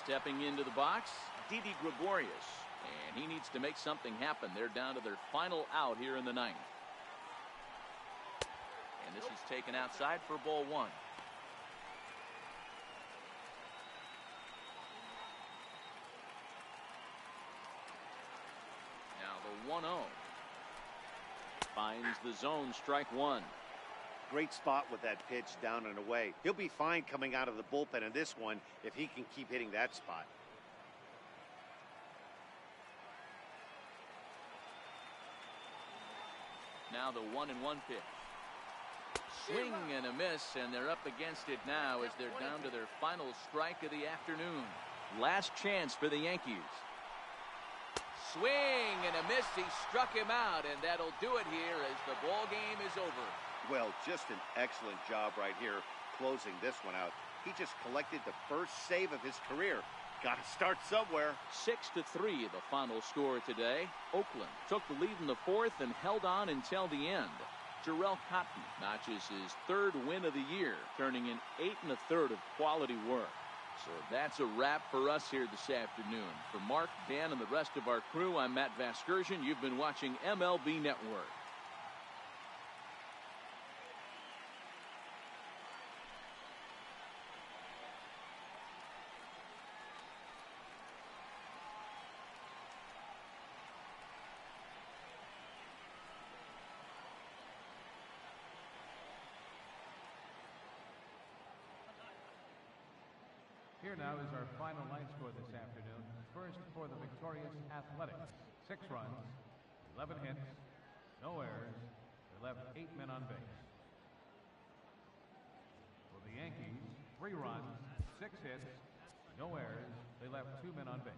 Stepping into the box, Didi Gregorius. And he needs to make something happen. They're down to their final out here in the 9th. And this is taken outside for ball 1. Now the 1-0. Finds the zone, strike 1. Great spot with that pitch down and away. He'll be fine coming out of the bullpen in this one if he can keep hitting that spot. Now the 1-1 pitch. Swing and a miss, and they're up against it now as they're down to their final strike of the afternoon. Last chance for the Yankees. Swing and a miss. He struck him out, and that'll do it here as the ball game is over. Well, just an excellent job right here closing this one out. He just collected the first save of his career. Got to start somewhere. 6-3 the final score today. Oakland took the lead in the 4th and held on until the end. Jarrell Cotton notches his 3rd win of the year, turning in 8 1/3 of quality work. So that's a wrap for us here this afternoon. For Mark, Dan, and the rest of our crew, I'm Matt Vasgersian. You've been watching MLB Network. Here now is our final line score this afternoon. First for the victorious Athletics. 6 runs, 11 hits, no errors. They left 8 men on base. For the Yankees, 3 runs, 6 hits, no errors. They left 2 men on base.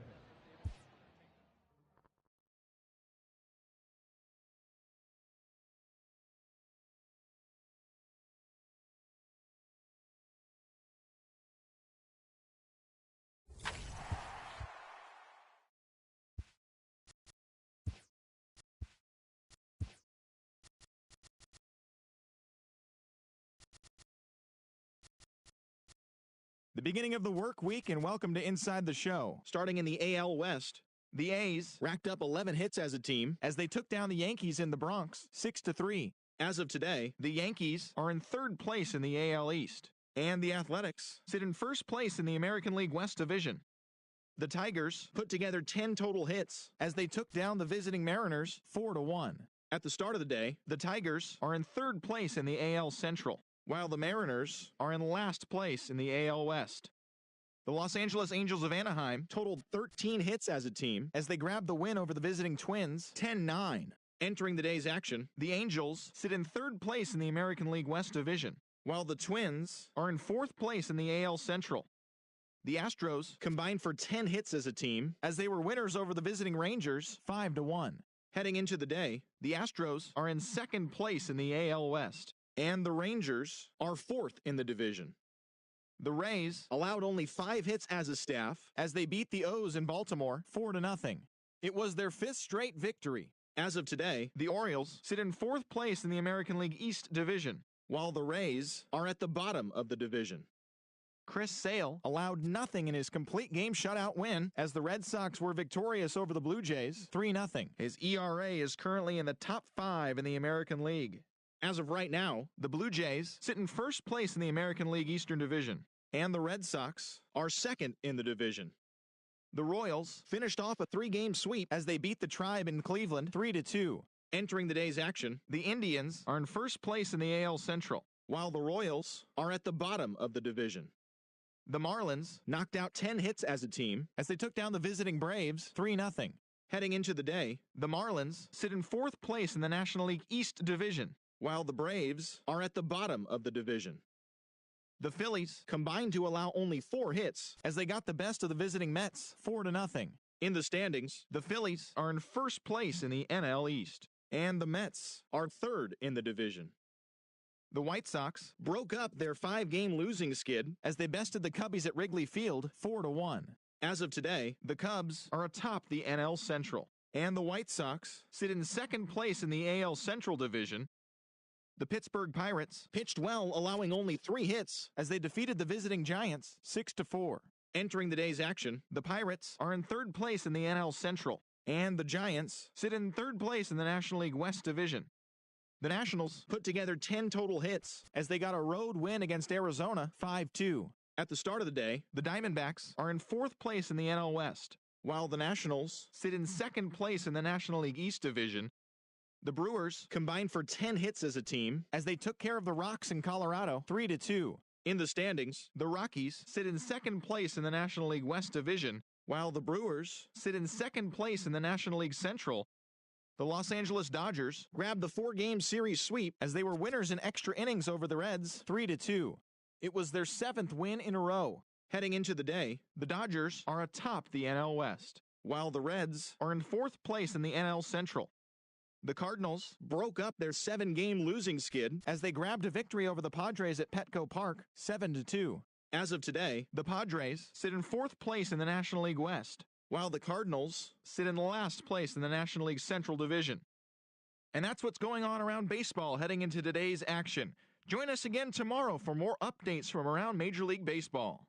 The beginning of the work week, and welcome to Inside the Show. Starting in the AL West, the A's racked up 11 hits as a team as they took down the Yankees in the Bronx 6-3. As of today, the Yankees are in 3rd place in the AL East, and the Athletics sit in 1st place in the American League West Division. The Tigers put together 10 total hits as they took down the visiting Mariners 4-1. At the start of the day, the Tigers are in 3rd place in the AL Central, while the Mariners are in last place in the AL West. The Los Angeles Angels of Anaheim totaled 13 hits as a team as they grabbed the win over the visiting Twins 10-9. Entering the day's action, the Angels sit in third place in the American League West Division, while the Twins are in fourth place in the AL Central. The Astros combined for 10 hits as a team, as they were winners over the visiting Rangers 5-1. Heading into the day, the Astros are in second place in the AL West, and the Rangers are fourth in the division. The Rays allowed only 5 hits as a staff, as they beat the O's in Baltimore 4-0. It was their 5th straight victory. As of today, the Orioles sit in fourth place in the American League East Division, while the Rays are at the bottom of the division. Chris Sale allowed nothing in his complete game shutout win as the Red Sox were victorious over the Blue Jays 3-0. His ERA is currently in the top 5 in the American League. As of right now, the Blue Jays sit in first place in the American League Eastern Division, and the Red Sox are second in the division. The Royals finished off a 3-game sweep as they beat the Tribe in Cleveland 3-2. Entering the day's action, the Indians are in first place in the AL Central, while the Royals are at the bottom of the division. The Marlins knocked out 10 hits as a team as they took down the visiting Braves 3-0. Heading into the day, the Marlins sit in fourth place in the National League East Division, while the Braves are at the bottom of the division. The Phillies combined to allow only 4 hits as they got the best of the visiting Mets 4-0. In the standings, the Phillies are in first place in the NL East, and the Mets are third in the division. The White Sox broke up their 5-game losing skid as they bested the Cubbies at Wrigley Field 4-1. As of today, the Cubs are atop the NL Central, and the White Sox sit in second place in the AL Central Division. The Pittsburgh Pirates pitched well, allowing only 3 hits as they defeated the visiting Giants 6-4. Entering the day's action, the Pirates are in third place in the NL Central, and the Giants sit in third place in the National League West Division. The Nationals put together 10 total hits as they got a road win against Arizona 5-2. At the start of the day, the Diamondbacks are in fourth place in the NL West, while the Nationals sit in second place in the National League East Division. The Brewers combined for 10 hits as a team as they took care of the Rocks in Colorado 3-2. In the standings, the Rockies sit in second place in the National League West Division, while the Brewers sit in second place in the National League Central. The Los Angeles Dodgers grabbed the 4-game series sweep as they were winners in extra innings over the Reds 3-2. It was their 7th win in a row. Heading into the day, the Dodgers are atop the NL West, while the Reds are in fourth place in the NL Central. The Cardinals broke up their 7-game losing skid as they grabbed a victory over the Padres at Petco Park 7-2. As of today, the Padres sit in fourth place in the National League West, while the Cardinals sit in last place in the National League Central Division. And that's what's going on around baseball heading into today's action. Join us again tomorrow for more updates from around Major League Baseball.